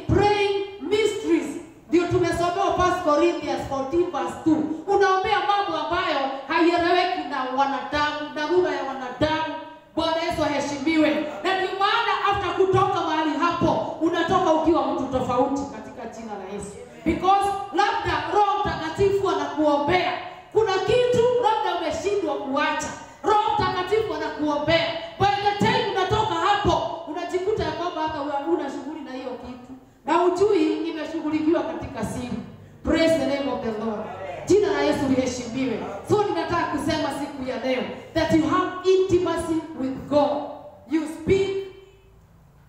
praying mysteries. Ndio tumesomewa 1 Corinthians 14 verse 2. Unaombea mambo ambayo haieleweki na wanadamu, na lugha ya wanadamu. Bwana Yesu aheshimiwe. Na ndio maana after kutoka mahali hapo, unatoka ukiwa mtu tofauti katika jina la Yesu. Because labda Roho Mtakatifu anakuombea. Kuna kitu labda umeshindwa kuacha. Roho Mtakatifu anakuombea. By the time unatoka hapo, unajikuta ya kwamba hata una shughuli na hiyo kitu. Na ujui imeshughulikiwa katika siri. Praise the name of the Lord. Jina la Yesu liheshimiwe. So ninataka kusema siku ya leo that you have intimacy with God. You speak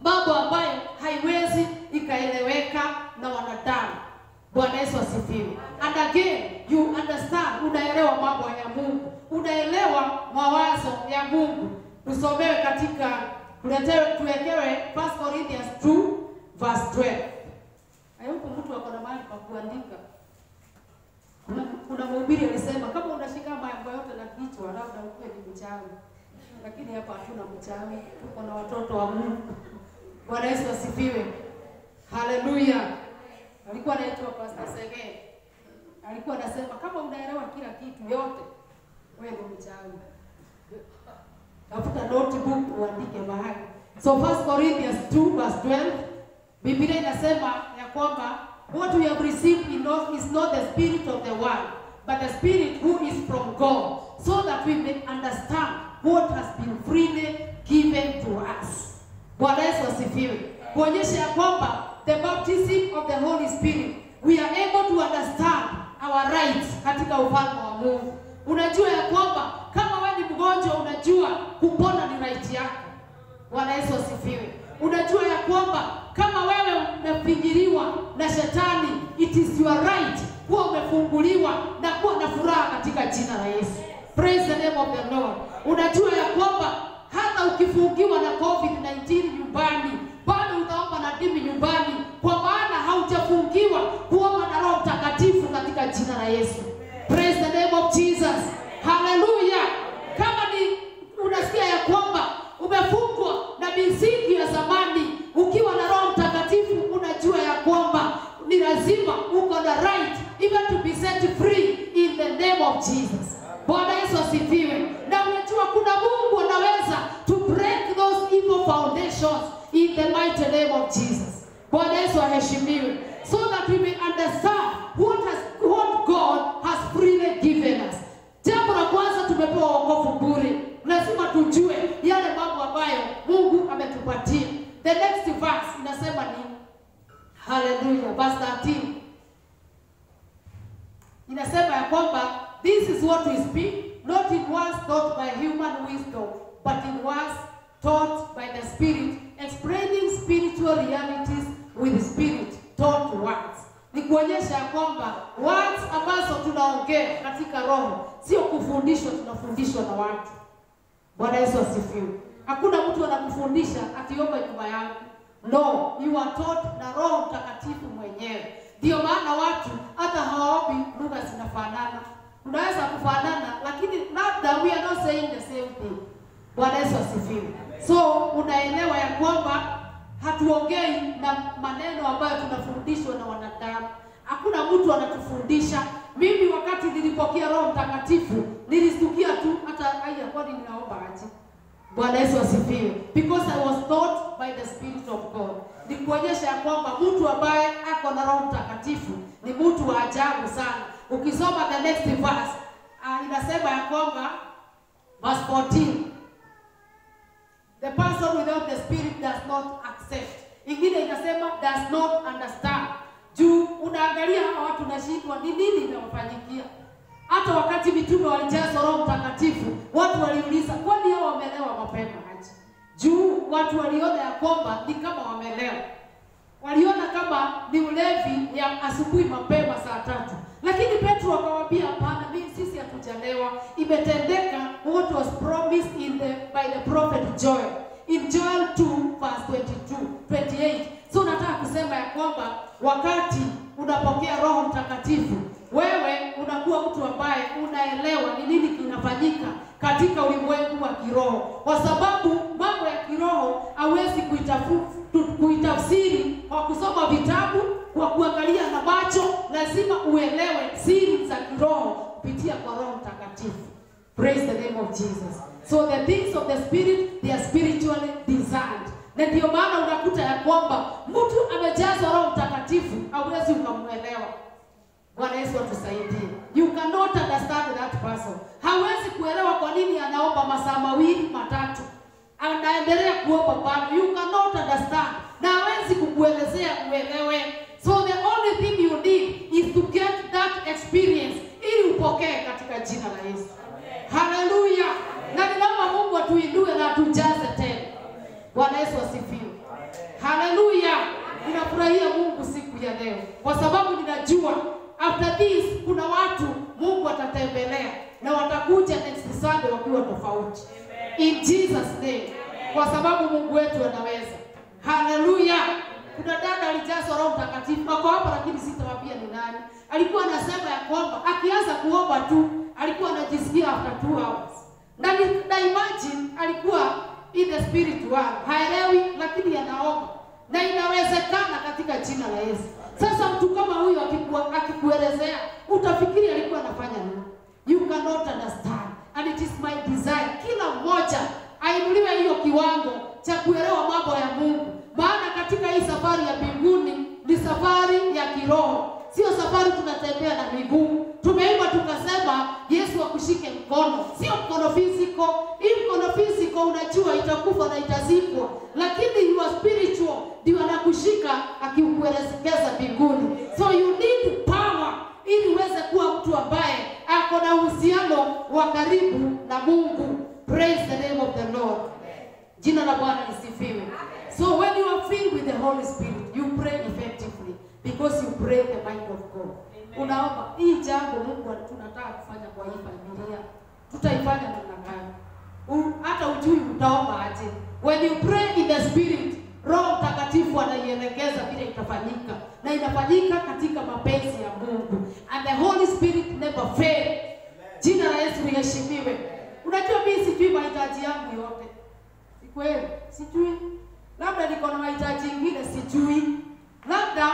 mambo ambayo haiwezi ikaeleweka na wanadamu. Bwana Yesu asifiwe. And again, you understand, unaelewa mambo ya Mungu. Unaelewa mawazo ya Mungu. Tusomewe katika tuwekewe 1 Corinthians 12. Hayupo mtu ako na mahali pa kuandika. Kuna mhubiri alisema kama unashika mambo yote na kichwa labda ukuwe ni mchawi. Lakini hapa hatuna mchawi, tuko na watoto wa Mungu. Bwana Yesu asifiwe. Haleluya. Alikuwa anaitwa Pastor Sege. Alikuwa anasema kama unaelewa kila kitu yote, wewe ni mchawi. Tafuta notebook uandike mahali. So 1 Corinthians 2 verse 12, Biblia inasema ya kwamba what we have received is not the spirit of the world, but the spirit who is from God, so that we may understand what has been freely given to us. Bwana Yesu asifiwe. Kuonyesha ya kwamba the baptism of the Holy Spirit, we are able to understand our rights katika ufalme wa Mungu. Unajua ya kwamba kama wewe ni mgonjwa, unajua kupona ni right yako. Bwana Yesu asifiwe. Unajua ya kwamba kama wewe umefinyiliwa na shetani, it is your right kuwa umefunguliwa na kuwa na furaha katika jina la Yesu. Praise the name of the Lord. Unajua ya kwamba hata ukifungiwa na COVID-19 nyumbani, bado utaomba na dimi nyumbani, kwa maana haujafungiwa kuomba na Roho Mtakatifu katika jina la Yesu. Praise the name of Jesus. Hallelujah. Kama ni unasikia ya kwamba umefungwa na misingi ya zamani, ukiwa na Roho Mtakatifu unajua ya kwamba ni lazima uko na right even to be set free in the name of Jesus. Bwana Yesu asifiwe. Na unajua kuna Mungu anaweza to break those evil foundations in the mighty name of Jesus. Bwana Yesu aheshimiwe. So that we may understand what God has freely given us. Jambo la kwanza, tumepewa wokovu bure. Lazima tujue yale mambo ambayo Mungu ametupatia. The next verse inasema ni hallelujah, verse 13. Inasema ya kwamba this is what we speak, not in words taught by human wisdom, but in words taught by the Spirit, explaining spiritual realities with spirit taught words. Ni kuonyesha ya kwamba words ambazo tunaongea katika roho sio kufundishwa, tunafundishwa na watu. Bwana Yesu asifiwe. Hakuna mtu anakufundisha atiomba nyuma yangu. No, you are taught na Roho Mtakatifu mwenyewe. Ndio maana watu hata hawaombi lugha zinafanana. Unaweza kufanana lakini labda we are not saying the same thing. Bwana Yesu asifiwe. So unaelewa ya kwamba hatuongei na maneno ambayo tunafundishwa na wanadamu. Hakuna mtu anatufundisha. Mimi wakati nilipokea Roho Mtakatifu nilistukia tu hata haya kwani ninaomba aje. Bwana Yesu asifiwe. Because I was taught by the Spirit of God. Ni kuonyesha ya kwamba mtu ambaye ako na Roho Mtakatifu ni mtu wa ajabu sana. Ukisoma the next verse, inasema ya kwamba verse 14, the person without the Spirit does not accept. Ingine inasema does not understand. Juu unaangalia hawa watu nashindwa ni nini inawafanyikia. Hata wakati mitume walijazwa Roho Mtakatifu, watu waliuliza kwani hao wamelewa mapema aje? Juu watu waliona ya kwamba ni kama wamelewa. Waliona kama ni ulevi ya asubuhi mapema saa 3. Lakini Petro akawaambia hapana, sisi hatujalewa. Imetendeka what was promised by the prophet Joel. In Joel 2 verse 28. So nataka kusema ya kwamba wakati unapokea Roho Mtakatifu, wewe unakuwa mtu ambaye unaelewa ni nini kinafanyika katika ulimwengu wa kiroho. Kwa sababu mambo ya kiroho hauwezi kuitafsiri kwa kusoma vitabu, kwa kuangalia na macho. Lazima uelewe siri za kiroho kupitia kwa Roho Mtakatifu. Praise the name of Jesus. So the things of the Spirit, they are spiritually designed. Na ndio maana unakuta ya kwamba mtu amejazwa Roho Mtakatifu hauwezi ukamuelewa. Bwana Yesu atusaidie. You cannot understand that person. Hawezi kuelewa kwa nini anaomba masaa 2, 3. Anaendelea kuomba bado. You cannot understand. Na hawezi kukuelezea uelewe. So the only thing you need is to get that experience ili upokee katika jina la Yesu. Hallelujah. Na ninaomba Mungu atuinue na atujaze tena. Bwana Yesu asifiwe. Hallelujah. Ninafurahia Mungu siku ya leo kwa sababu ninajua after this kuna watu Mungu atatembelea na watakuja next Sunday wakiwa tofauti. In Jesus name. Kwa sababu Mungu wetu anaweza. Hallelujah. Kuna dada alijazwa Roho Mtakatifu, wako hapa lakini sitawaambia ni nani. Alikuwa anasema ya kwamba akianza kuomba tu alikuwa anajisikia after 2 hours. Na imagine alikuwa in the spirit world, haelewi lakini anaomba. Na inawezekana katika jina la Yesu. Sasa mtu kama huyo akikuelezea, utafikiri alikuwa anafanya nini? You cannot understand. And it is my desire kila mmoja ainuliwe hiyo kiwango cha kuelewa mambo ya Mungu. Maana katika hii safari ya mbinguni ni safari ya kiroho. Sio safari tunatembea na miguu. Tumeimba tukasema Yesu akushike mkono. Sio mkono physical. Hii mkono physical unajua itakufa na itazikwa. Lakini you are spiritual. Ndio anakushika akikuelekeza mbinguni. So you need power ili uweze kuwa mtu ambaye ako na uhusiano wa karibu na Mungu. Praise the name of the Lord. Jina la Bwana lisifiwe. So when you are filled with the Holy Spirit, you pray effectively because you pray the mind of God. Unaomba hii jambo Mungu tunataka kufanya kwa hii familia. Tutaifanya namna gani? Hata ujui utaomba aje. When you pray in the Spirit, Roho Mtakatifu anaielekeza vile itafanyika. Na inafanyika katika mapenzi ya Mungu. And the Holy Spirit never fails. Jina la Yesu liheshimiwe. Unajua mimi sijui mahitaji yangu yote. Si kweli? Sijui. Labda niko na mahitaji mengine sijui. Labda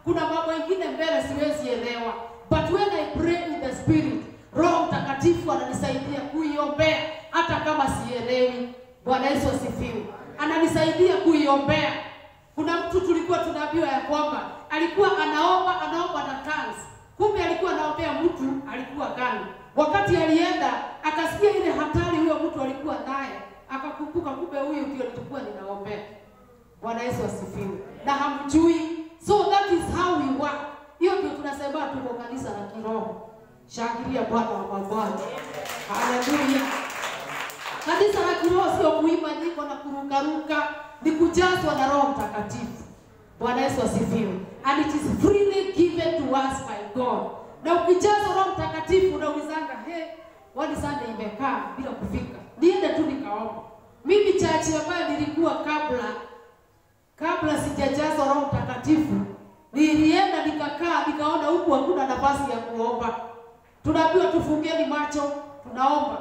kuna mambo mengine mbele siwezi elewa. But when I pray in the Spirit, Roho Mtakatifu ananisaidia kuiombea hata kama sielewi. Bwana Yesu asifiwe. Ananisaidia kuiombea. Kuna mtu tulikuwa tunaambiwa ya kwamba alikuwa anaomba na tongues. Kumbe alikuwa anaombea mtu alikuwa gani? Wakati alienda akasikia ile hatari huyo mtu alikuwa naye, akakumbuka kumbe huyu ndio nilikuwa ninaombea. Bwana Yesu asifiwe. Na hamjui. So that is how we work. Hiyo ndio tunasema tuko kanisa la kiroho. Shangilia Bwana wa mabwana. Haleluya. Kanisa la kiroho sio kuimba nyimbo na kurukaruka, ni kujazwa na Roho Mtakatifu. Bwana Yesu asifiwe. And it is freely given to us by God. Na ukijazwa Roho Mtakatifu unaulizanga, wani Sunday imekaa bila kufika. Niende tu nikaomba. Mimi chachi ambayo nilikuwa kabla sijajazwa Roho Mtakatifu, nilienda nikakaa nikaona huku hakuna nafasi ya kuomba. Tunaambiwa tufungeni macho, tunaomba.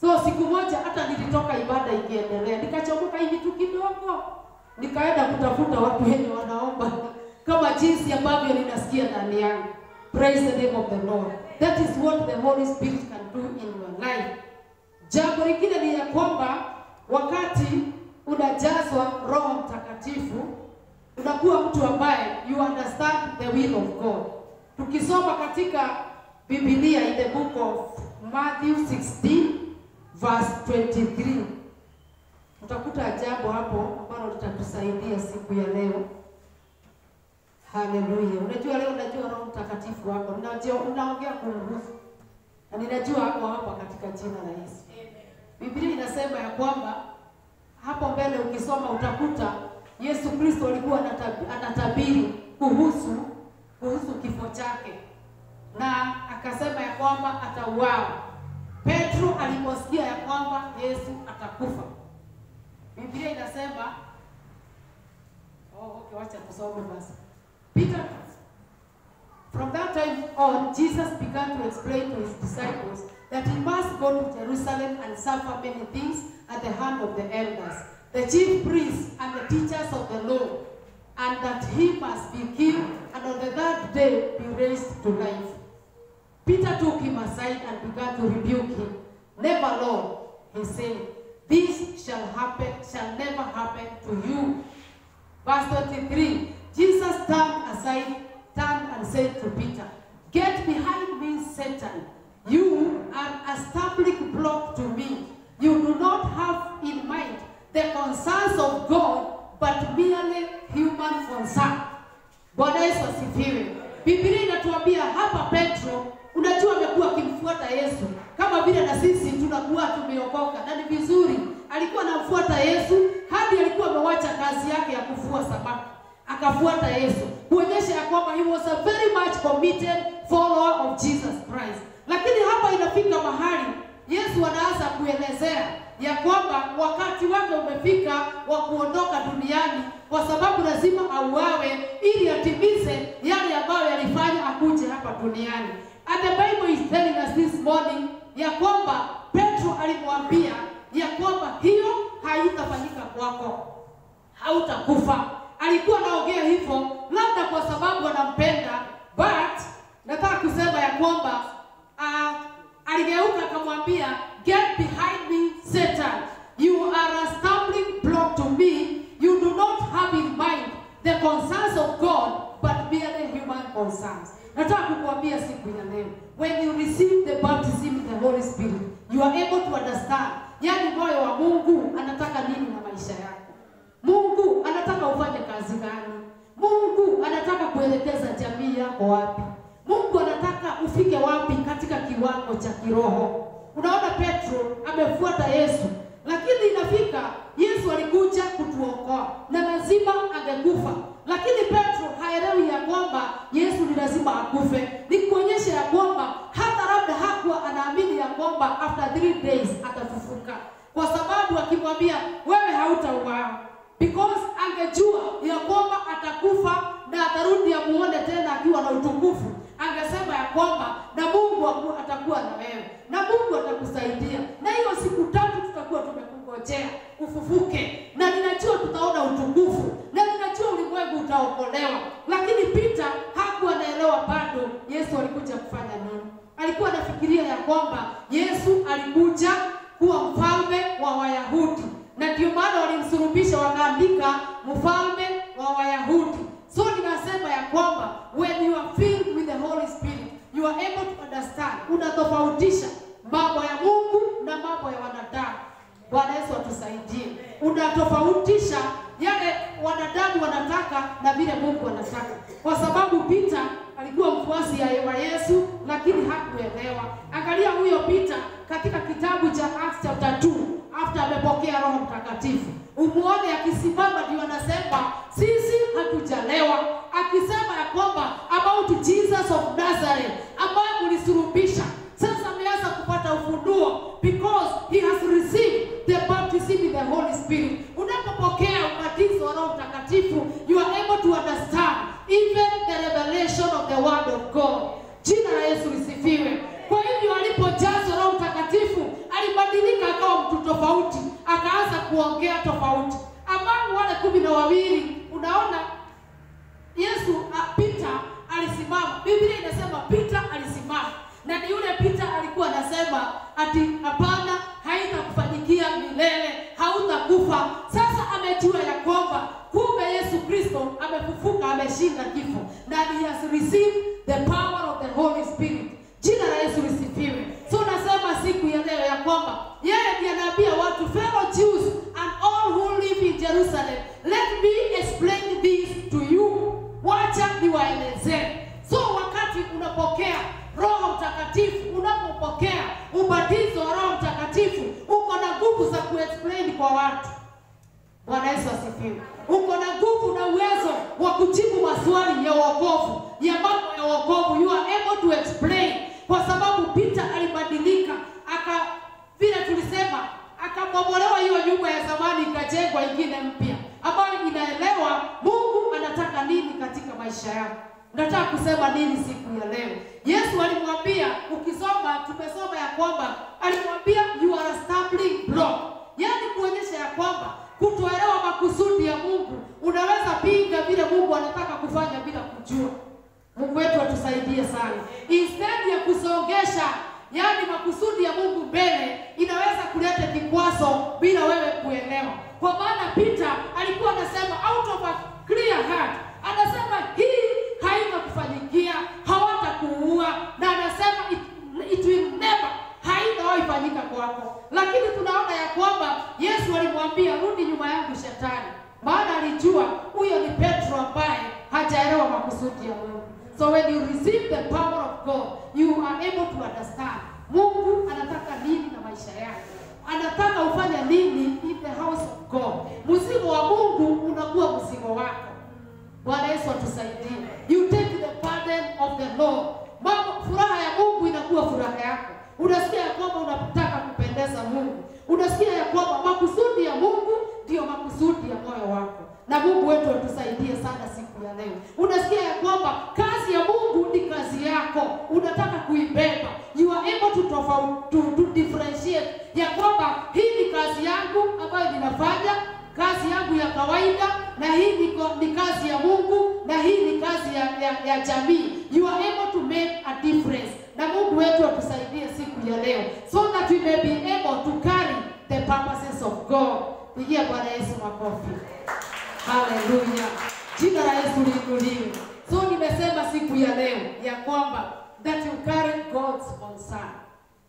So siku moja hata nilitoka ibada ikiendelea, nikachomoka hivi tu kidogo, nikaenda kutafuta watu wenye wanaomba kama jinsi ambavyo ninasikia ndani yangu. Praise the name of the Lord. That is what the Holy Spirit can do in your life. Jambo lingine ni ya kwamba wakati unajazwa Roho Mtakatifu, unakuwa mtu ambaye you understand the will of God. Tukisoma katika Biblia in the book of Matthew 16 verse 23, utakuta jambo hapo ambalo litatusaidia siku ya leo. Haleluya. Unajua leo Roho Mtakatifu wako. Unaongea kumhusu. Na ninajua hapa katika jina la Yesu. Biblia inasema ya kwamba hapo mbele ukisoma utakuta Yesu Kristo alikuwa anatabiri kuhusu kifo chake. Na akasema ya kwamba atauawa. Petro aliposikia ya kwamba Yesu atakufa, Biblia inasema wacha tusome basi. Peter, from that time on, Jesus began to explain to his disciples that he must go to Jerusalem and suffer many things at the hand of the elders, the chief priests, and the teachers of the law, and that he must be killed and on the third day be raised to life. Peter took him aside and began to rebuke him. Never, Lord, he said, this shall never happen to you. Verse 23, Jesus turned and said to Peter, get behind me, Satan. You are a stumbling block to me. You do not have in mind the concerns of God, but merely human concern. Bwana Yesu asifiwe. Biblia inatuambia hapa Petro, unajua amekuwa akimfuata Yesu kama vile na sisi tunakuwa tumeokoka, na ni vizuri alikuwa anamfuata Yesu hadi alikuwa amewacha kazi yake ya kuvua samaki akafuata Yesu, kuonyesha ya kwamba he was a very much committed follower of Jesus Christ. Lakini hapa inafika mahali Yesu anaanza kuelezea ya kwamba wakati wake umefika wa kuondoka duniani, kwa sababu lazima auawe ili atimize yale ambayo yalifanya akuje hapa duniani. And the Bible is telling us this morning ya kwamba Petro alimwambia ya kwamba hiyo haitafanyika kwako, hautakufa. Alikuwa anaongea hivyo labda kwa sababu anampenda, but nataka kusema ya kwamba aligeuka akamwambia, get behind me Satan, you are a stumbling block to me, you do not have in mind the concerns of God but merely human concerns. Nataka kukuambia siku ya leo, when you receive the baptism in the Holy Spirit, you are able to understand yani moyo wa Mungu anataka nini na maisha yako. Mungu anataka ufanye kazi gani? Mungu anataka kuelekeza jamii yako wapi? Mungu anataka ufike wapi katika kiwango cha kiroho? Unaona Petro amefuata Yesu, lakini inafika Yesu alikuja kutuokoa na lazima angekufa. Lakini Petro haelewi ya kwamba Yesu ni lazima akufe. Ni kuonyesha ya kwamba hata labda hakuwa anaamini ya kwamba after 3 days atafufuka. Kwa sababu akimwambia wewe hautauawa, because angejua ya kwamba atakufa na atarudi amuone tena akiwa na utukufu, angesema ya kwamba na Mungu atakuwa na wewe na Mungu atakusaidia, na hiyo siku 3 tutakuwa tumekungojea ufufuke, na ninajua tutaona utukufu, na ninajua ulimwengu utaokolewa. Lakini Peter hakuwa anaelewa bado Yesu alikuja kufanya nini. Alikuwa anafikiria ya kwamba Yesu alikuja kuwa mfalme wa Wayahudi, na ndio maana walimsulubisha wakaandika mfalme wa Wayahudi. So ninasema ya kwamba when you are filled with the Holy Spirit, you are able to understand, unatofautisha mambo ya Mungu na mambo ya wanadamu. Bwana Yesu atusaidie. Unatofautisha yale wanadamu wanataka na vile Mungu anataka. Kwa sababu Peter alikuwa mfuasi wa Yesu lakini hakuelewa. Angalia huyo Peter katika kitabu cha Acts chapter 2, after amepokea Roho Mtakatifu. Umuone akisimama ndio anasema sisi hatujalewa, akisema ya kwamba about Jesus of Nazareth ambaye mlisulubisha. Sasa ameanza kupata ufunuo because he has received the baptism in the Holy Spirit. Unapopokea ubatizo wa Roho Mtakatifu, you are able to understand even the revelation of the word of God. Jina la Yesu lisifiwe. Kwa hivyo alipojazwa Roho Mtakatifu, alibadilika akawa mtu tofauti, akaanza kuongea tofauti. Among wale 12, unaona Yesu Peter alisimama. Biblia inasema Peter alisimama. Na ni yule Peter alikuwa anasema ati hapana, haitakufanyikia milele, hautakufa. Sasa amejua ya kwamba kumbe Yesu Kristo amefufuka, ameshinda kifo, na he has received the power of the Holy Spirit. Jina la Yesu lisifiwe. So nasema siku ya leo ya kwamba yeye ndiye anaambia watu, fellow Jews and all who live in Jerusalem, let me explain this to you. Wacha niwaeleze. So wakati unapokea Roho Mtakatifu, unapopokea ubatizo wa Roho Mtakatifu, uko na nguvu za kuexplain kwa watu. Bwana Yesu asifiwe. Uko na nguvu na uwezo wa kujibu maswali ya wokovu, ya mambo ya wokovu. You are able to explain. Kwa sababu Peter alibadilika, vile tulisema, akabomolewa hiyo nyumba ya zamani, ikajengwa ingine mpya ambayo inaelewa Mungu anataka nini katika maisha yako. Nataka kusema nini siku ya leo? Yesu alimwambia, ukisoma tumesoma ya kwamba alimwambia you are a stumbling block. Yaani kuonyesha ya kwamba kutoelewa makusudi ya Mungu, unaweza pinga vile Mungu anataka kufanya bila kujua. Mungu wetu atusaidie sana. Instead ya kusongesha yaani makusudi ya Mungu mbele, inaweza kuleta kikwazo bila wewe kuelewa. Kwa maana Peter alikuwa anasema out of a clear heart, anasema hii haitakufanyikia, hawatakuua, na anasema it will never, haitawaifanyika kwako. Lakini tunaona ya kwamba Yesu alimwambia rudi nyuma yangu Shetani, maana alijua huyo ni Petro ambaye hajaelewa makusudi ya Mungu. So when you receive the power of God, you are able to understand Mungu anataka nini na maisha yako. Anataka ufanye nini in the house of God. Mzigo wa Mungu unakuwa mzigo wako. Bwana Yesu atusaidie. You take the burden of the Lord. Furaha ya Mungu inakuwa furaha yako. Unasikia ya kwamba unataka kupendeza Mungu. Unasikia ya kwamba makusudi ya Mungu ndio makusudi makusudi ya moyo wako. Na Mungu wetu atusaidie sana siku ya leo. Unasikia ya kwamba kazi ya Mungu ni kazi yako, unataka kuibeba. You are able to differentiate ya kwamba hii ni kazi yangu ambayo ninafanya, kazi yangu ya kawaida, na hii ni kazi ya Mungu, na hii ni kazi ya jamii. You are able to make a difference. Na Mungu wetu atusaidie siku ya leo, so that we may be able to carry the purposes of God. Pigia Bwana Yesu makofi. Hallelujah. Jina la Yesu liinuliwe. So nimesema siku ya leo ya kwamba that you carry God's concern.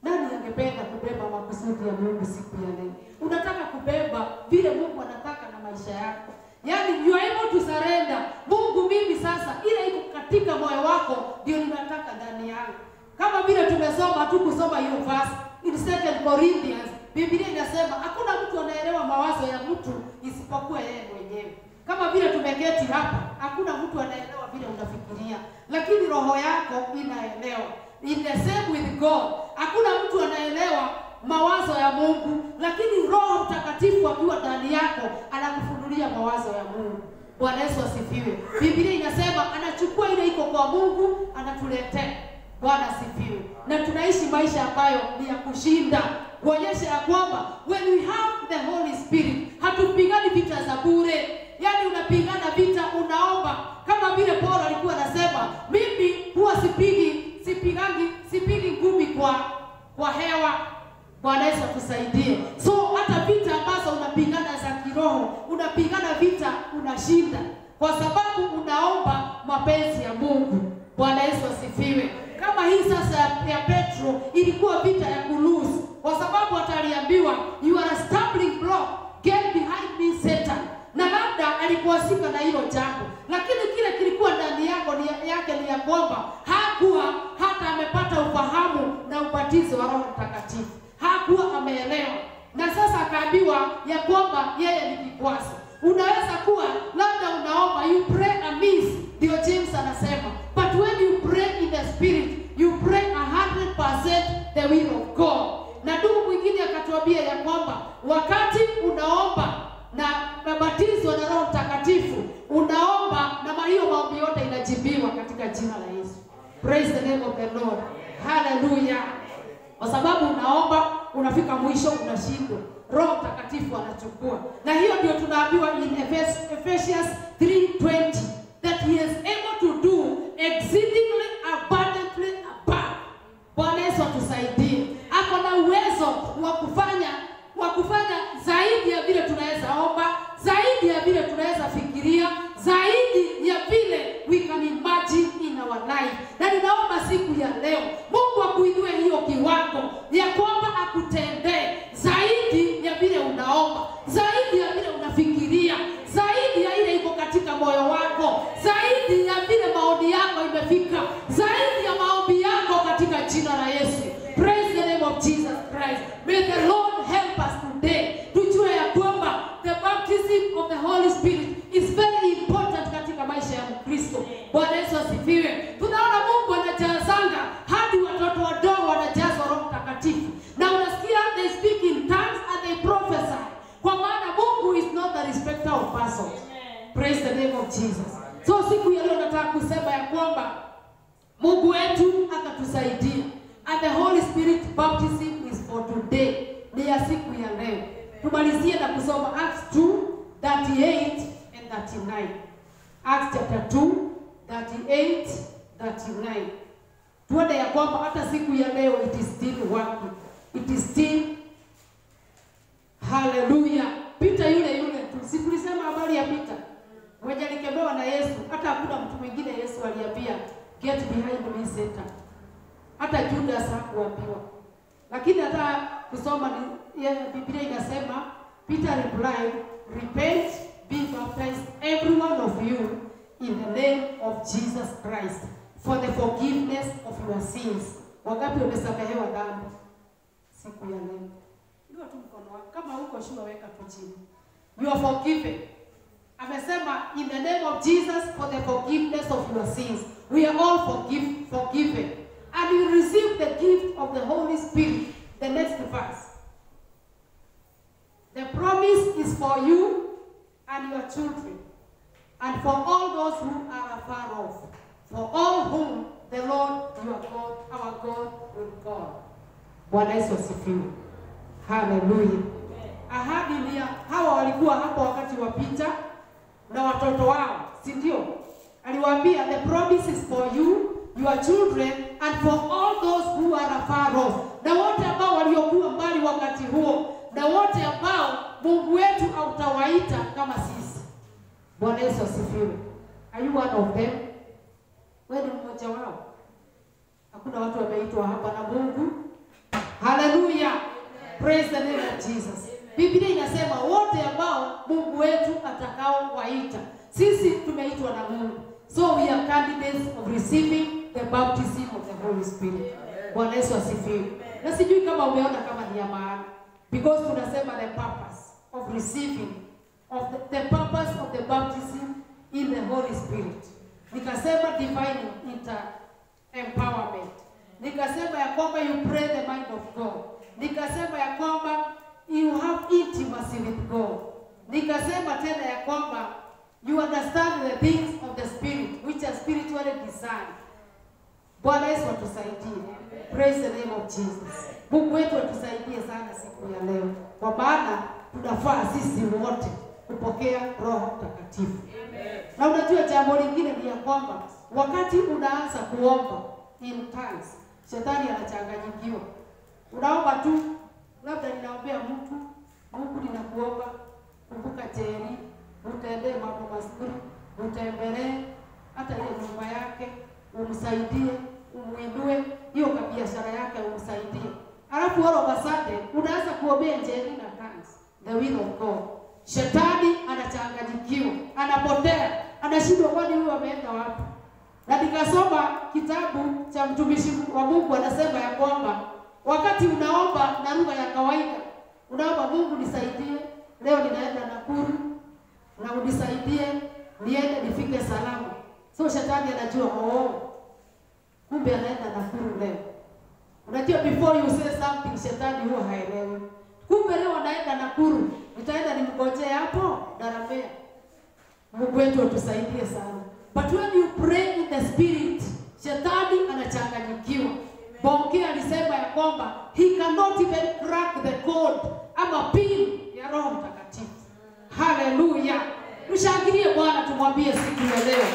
Nani angependa kubeba makusudi ya Mungu siku ya leo? Unataka kubeba vile Mungu anataka na maisha yako. Yaani you are able to surrender. Mungu, mimi sasa ile iko katika moyo wako ndio ninataka ndani yangu. Kama vile tumesoma tu kusoma hiyo verse in 2 Corinthians, Biblia inasema hakuna mtu anaelewa mawazo ya mtu isipokuwa yeye mwenyewe. Kama vile tumeketi hapa, hakuna mtu anaelewa vile unafikiria, lakini roho yako inaelewa. In the same with God, hakuna mtu anaelewa mawazo ya Mungu, lakini Roho Mtakatifu akiwa ndani yako anakufunulia mawazo ya Mungu. Bwana Yesu asifiwe. Biblia inasema anachukua ile iko kwa Mungu anatuletea. Bwana asifiwe. Na tunaishi maisha ambayo ni ya kushinda. Kuonyesha ya kwamba when we have the Holy Spirit, hatupigani vita za bure. Yaani unapigana vita, unaomba. Kama vile Paulo alikuwa anasema, mimi huwa sipigi ngumi kwa hewa. Bwana Yesu atusaidie. So hata vita ambazo unapigana za kiroho, unapigana vita unashinda, kwa sababu unaomba mapenzi ya Mungu. Bwana Yesu asifiwe. Kama hii sasa ya Petro ilikuwa vita ya kulose, kwa sababu ataliambiwa you are a stumbling block, get behind me Satan. Na labda alikuwa sika na hilo jambo, lakini kile kilikuwa ndani yake ni ya kwamba hakuwa hata amepata ufahamu na ubatizo wa Roho Mtakatifu. Hakuwa ameelewa. Na sasa akaambiwa ya kwamba yeye ni kikwazo. Unaweza kuwa labda unaomba, you pray amiss, ndio James anasema. But when you pray in the spirit, you pray 100% the will of God. Na ndugu mwingine akatuambia ya kwamba wakati unaomba na unabatizwa na Roho Mtakatifu, unaomba na hiyo maombi yote inajibiwa katika jina la Yesu. Praise the name of the Lord. Hallelujah. Kwa sababu unaomba, unafika mwisho unashindwa, Roho Mtakatifu anachukua. Na hiyo ndio tunaambiwa in Ephesians 3:20 that he is able to do exceedingly abundantly above. Bwana Yesu atusaidie. Ako na uwezo wa kufanya zaidi ya vile tunaweza omba, zaidi ya vile tunaweza fikiria, zaidi ya vile we can imagine in our life. Na ninaomba siku ya leo Mungu akuinue hiyo kiwango ya kwamba akutendee zaidi ya vile unaomba, zaidi ya vile unafikiria, zaidi ya ile iko katika moyo wako, zaidi ya vile maombi yako imefika, zaidi ya maombi yako katika jina la Yesu. Praise the name of Jesus Christ. May the Lord help us today. Tujue ya kwamba the baptism of the Holy Spirit is very important katika maisha ya Mkristo. Bwana Yesu asifiwe. Tunaona Mungu anajazanga hadi watoto wadogo wanajazwa Roho Mtakatifu. Na unasikia they speak in tongues and they prophesy. Kwa maana Mungu is not the respecter of persons. Praise the name of Jesus. So siku ya leo nataka kusema ya kwamba Mungu wetu akatusaidia. And the Holy Spirit baptism is for today. Ni ya siku ya leo. Tumalizie na kusoma Acts 2:38 and 39. Acts chapter 2:38-39. Tuone ya kwamba hata siku ya leo it is still working. It is still. Hallelujah. Peter yule tu. Sikulisema habari ya Peter. Mwenye alikemewa na Yesu. Hata hakuna mtu mwingine Yesu aliambia get behind me Satan. Hata Judas hakuambiwa. Lakini hata kusoma Biblia inasema Peter replied, repent, be baptized every one of you in the name of Jesus Christ for the forgiveness of your sins. Wangapi wamesamehewa dhambi siku ya leo? Ndio tu mkono wako. Kama huko shule weka tu chini. You are forgiven. Amesema in the name of Jesus for the forgiveness of your sins. We are all forgiven. And you receive the gift of the Holy Spirit. The next verse. The promise is for you Bwana Yesu asifiwe. Hallelujah. Ahadi ni hawa walikuwa hapo wakati wa Peter na watoto wao, si ndio? Aliwaambia the promise is for you, your children and for all those who are afar off. Na wote ambao waliokuwa mbali wakati huo, na wote ambao Mungu wetu hautawaita kama sisi. Bwana Yesu asifiwe. Are you one of them? Wewe ni mmoja wao. Hakuna watu wameitwa hapa na Mungu. Hallelujah. Praise the name of Jesus. Biblia inasema wote ambao Mungu wetu atakao waita. Sisi tumeitwa na Mungu. So we are candidates of receiving the baptism of the Holy Spirit. Bwana Yesu asifiwe. Na sijui kama umeona kama ni ya maana. Because tunasema the purpose of receiving of the purpose of the baptism in the Holy Spirit. Nikasema divine empowerment. Nikasema ya kwamba you pray the mind of God. Nikasema ya kwamba you have intimacy with God. Nikasema tena ya kwamba you understand the things of the Spirit which are spiritually designed. Bwana Yesu atusaidie. Praise the name of Jesus. Mungu wetu atusaidie sana siku ya leo. Kwa maana tunafaa sisi wote kupokea Roho Mtakatifu. Na unajua jambo lingine ni ya kwamba wakati unaanza kuomba in tongues, shetani anachanganyikiwa. Unaomba tu, labda ninaombea mtu, Mungu ninakuomba, kumbuka Jerry, utendee mambo mazuri, utembelee hata ile nyumba yake, umsaidie, umuinue, hiyo biashara yake umsaidie. Alafu wala basate, unaanza kuombea Jerry na tongues, the will of God. Shetani anachanganyikiwa, anapotea, anashindwa kwani huyu ameenda wapi? Na nikasoma kitabu cha mtumishi wa Mungu anasema ya kwamba wakati unaomba na lugha ya kawaida, unaomba Mungu nisaidie, leo ninaenda Nakuru na unisaidie niende nifike salama. So shetani anajua kumbe anaenda Nakuru leo. Unajua before you say something shetani huwa haelewi. Kumbe leo anaenda Nakuru, nitaenda nimngojee hapo Daramea. Mungu wetu atusaidie sana. But when you pray in the spirit, shetani anachanganyikiwa. Bonke alisema ya kwamba he cannot even crack the code ama pin ya Roho Mtakatifu. Hallelujah. Tushangilie Bwana, tumwambie siku ya leo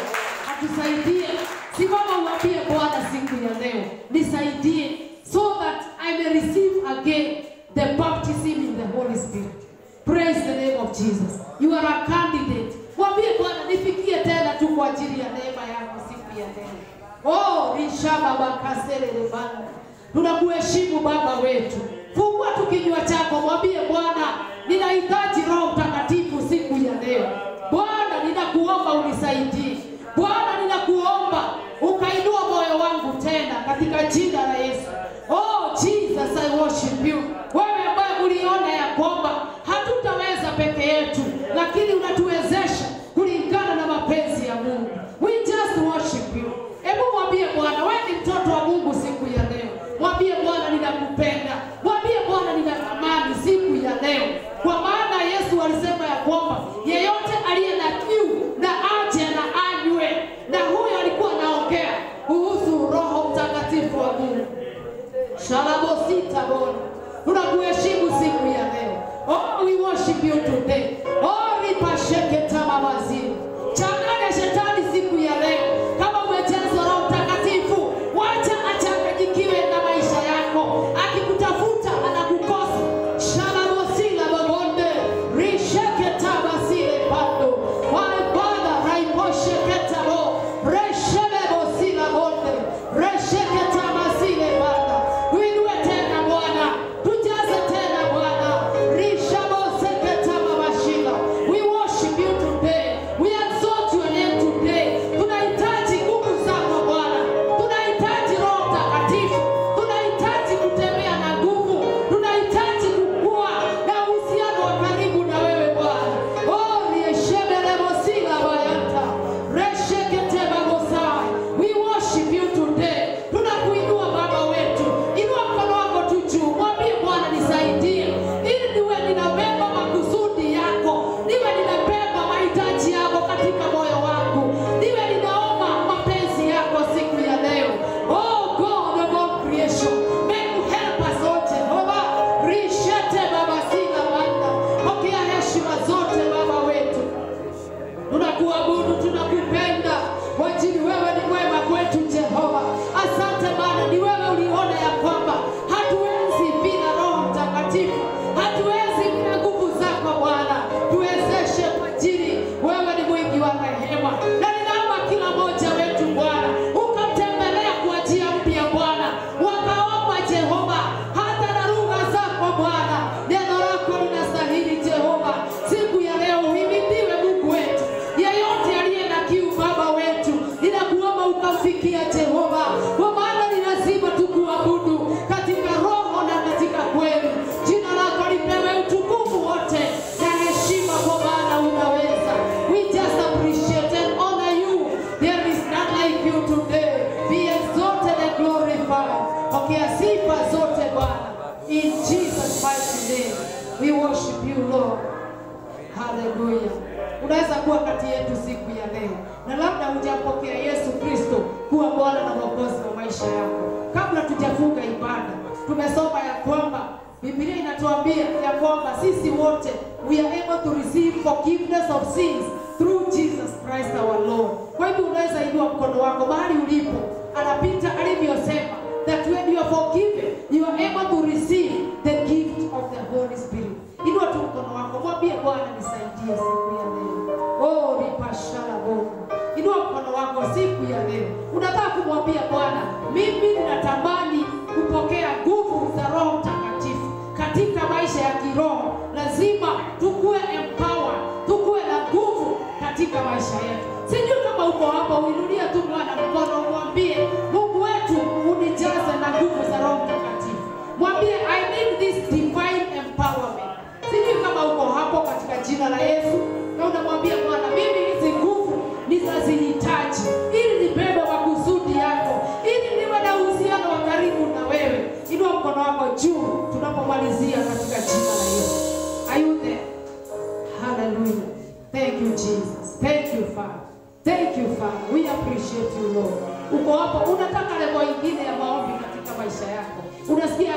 atusaidie. Simama uambie Bwana siku ya leo, nisaidie so that I may receive again the baptism in the Holy Spirit. Praise the name of Jesus. You are a candidate. Mwambie Bwana nifikie tena tu kwa ajili ya neema yako siku ya leo. Oh, rishaba bakasele lebana. Tunakuheshimu Baba wetu. Fungua tu kinywa chako, mwambie Bwana, ninahitaji Roho Mtakatifu siku ya leo. Bwana, ninakuomba unisaidie. Bwana, ninakuomba ukainua moyo wangu tena katika jina la Yesu. Oh Jesus, I worship you. Wewe ambaye uliona ya kwamba hatutaweza peke yetu, lakini unatuwezesha kulingana na mapenzi ya Mungu. We just worship you. Hebu mwambie Bwana, wewe ni mtoto wa Mungu siku ya leo. Mwambie Bwana, ninakupenda. Mwambie Bwana, ninatamani siku ya leo. Kwa maana Yesu alisema ya kwamba yeyote aliye na kiu na aje na anywe. Na huyo alikuwa anaongea kuhusu Roho Mtakatifu wa Mungu. Shalabosita Bwana. Tunakuheshimu siku ya leo. Oh, we worship you today. Oh, ripasheke tamamazini. Changanya shetani siku ya leo. Kama umejazwa Roho Mtakatifu, wacha achanganyikiwe na maisha yako. Akikutafuta anakukosa. Shalabosila babonde. Risheke tabasile pando. My Father, raiposheke tabo. Reshebe bosila bonde. Resheke tabasile pando. Uinue tena Bwana. Tujaze tena Bwana. Rishabo seketa mama you today. Be exalted and glorified. Pokea sifa zote Bwana. In Jesus' mighty name, we worship you, Lord. Hallelujah. Unaweza kuwa kati yetu siku ya leo na labda hujapokea Yesu Kristo kuwa Bwana na Mwokozi wa maisha yako. Kabla tujafunga ibada, tumesoma ya kwamba Biblia inatuambia ya kwamba sisi wote we are able to receive forgiveness of sins through Jesus Christ our Lord. Kwa hivyo unaweza inua mkono wako mahali ulipo, anapita alivyosema that when you are forgiven, you are able to receive the gift of the Holy Spirit. Inua tu mkono wako, mwambie Bwana nisaidie siku ya leo. Oh, nipashala Mungu. Inua mkono wako siku ya leo. Unataka kumwambia Bwana, mimi ninatamani kupokea nguvu za Roho Mtakatifu katika maisha ya kiroho. Lazima tukue empowered, tukue na nguvu katika maisha yetu. Sijui kama uko hapa, uinulia tu Bwana mkono, mwambie Mungu wetu unijaze na nguvu za Roho Mtakatifu. Mwambie I need this divine empowerment. Sijui kama uko hapo katika jina la Yesu na unamwambia Bwana, mimi hizi nguvu ninazihitaji ili nibebe makusudi yako, ili niwe na uhusiano wa karibu na wewe. Inua mkono wako juu tunapomalizia katika jina la Yesu. Are you there? Hallelujah. Thank you Jesus. Thank you Father. Thank you Father. We appreciate you Lord. Uko hapo unataka level nyingine ya maombi katika maisha yako. Unasikia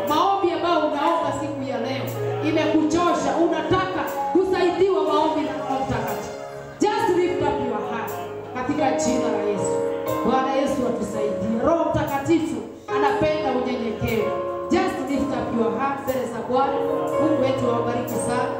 maombi ambayo unaomba siku ya leo imekuchosha, unataka kusaidiwa maombi na Roho Mtakatifu. Just lift up your heart katika jina la Yesu. Bwana Yesu atusaidie. Roho Mtakatifu anapenda unyenyekevu. Just lift up your heart mbele za Bwana. Mungu wetu awabariki sana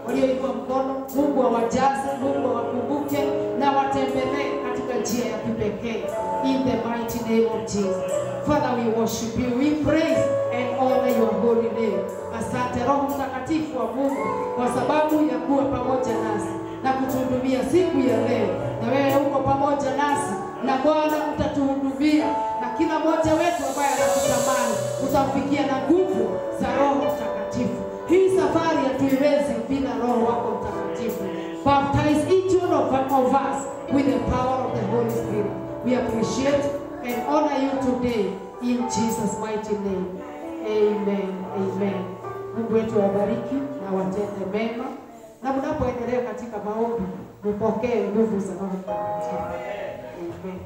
walioinua mkono. Mungu awajaze, Mungu awakumbuke na watembelee katika njia ya kipekee. In the mighty name of Jesus. Father, we worship you. We praise and honor your holy name. Asante Roho Mtakatifu wa Mungu kwa sababu ya kuwa pamoja nasi na kutuhudumia siku ya leo. Na wewe uko pamoja nasi na Bwana utatuhudumia na kila mmoja wetu ambaye anakutamani utamfikia na nguvu za Roho Mtakatifu. Hii safari hatuiwezi bila Roho wako Mtakatifu. Baptize each one of us with the power of the Holy Spirit. We appreciate and honor you today in Jesus' mighty name. Amen. Amen. Mungu wetu awabariki na watende mema. Na mnapoendelea katika maombi, mpokee nguvu za Roho Mtakatifu. Amen.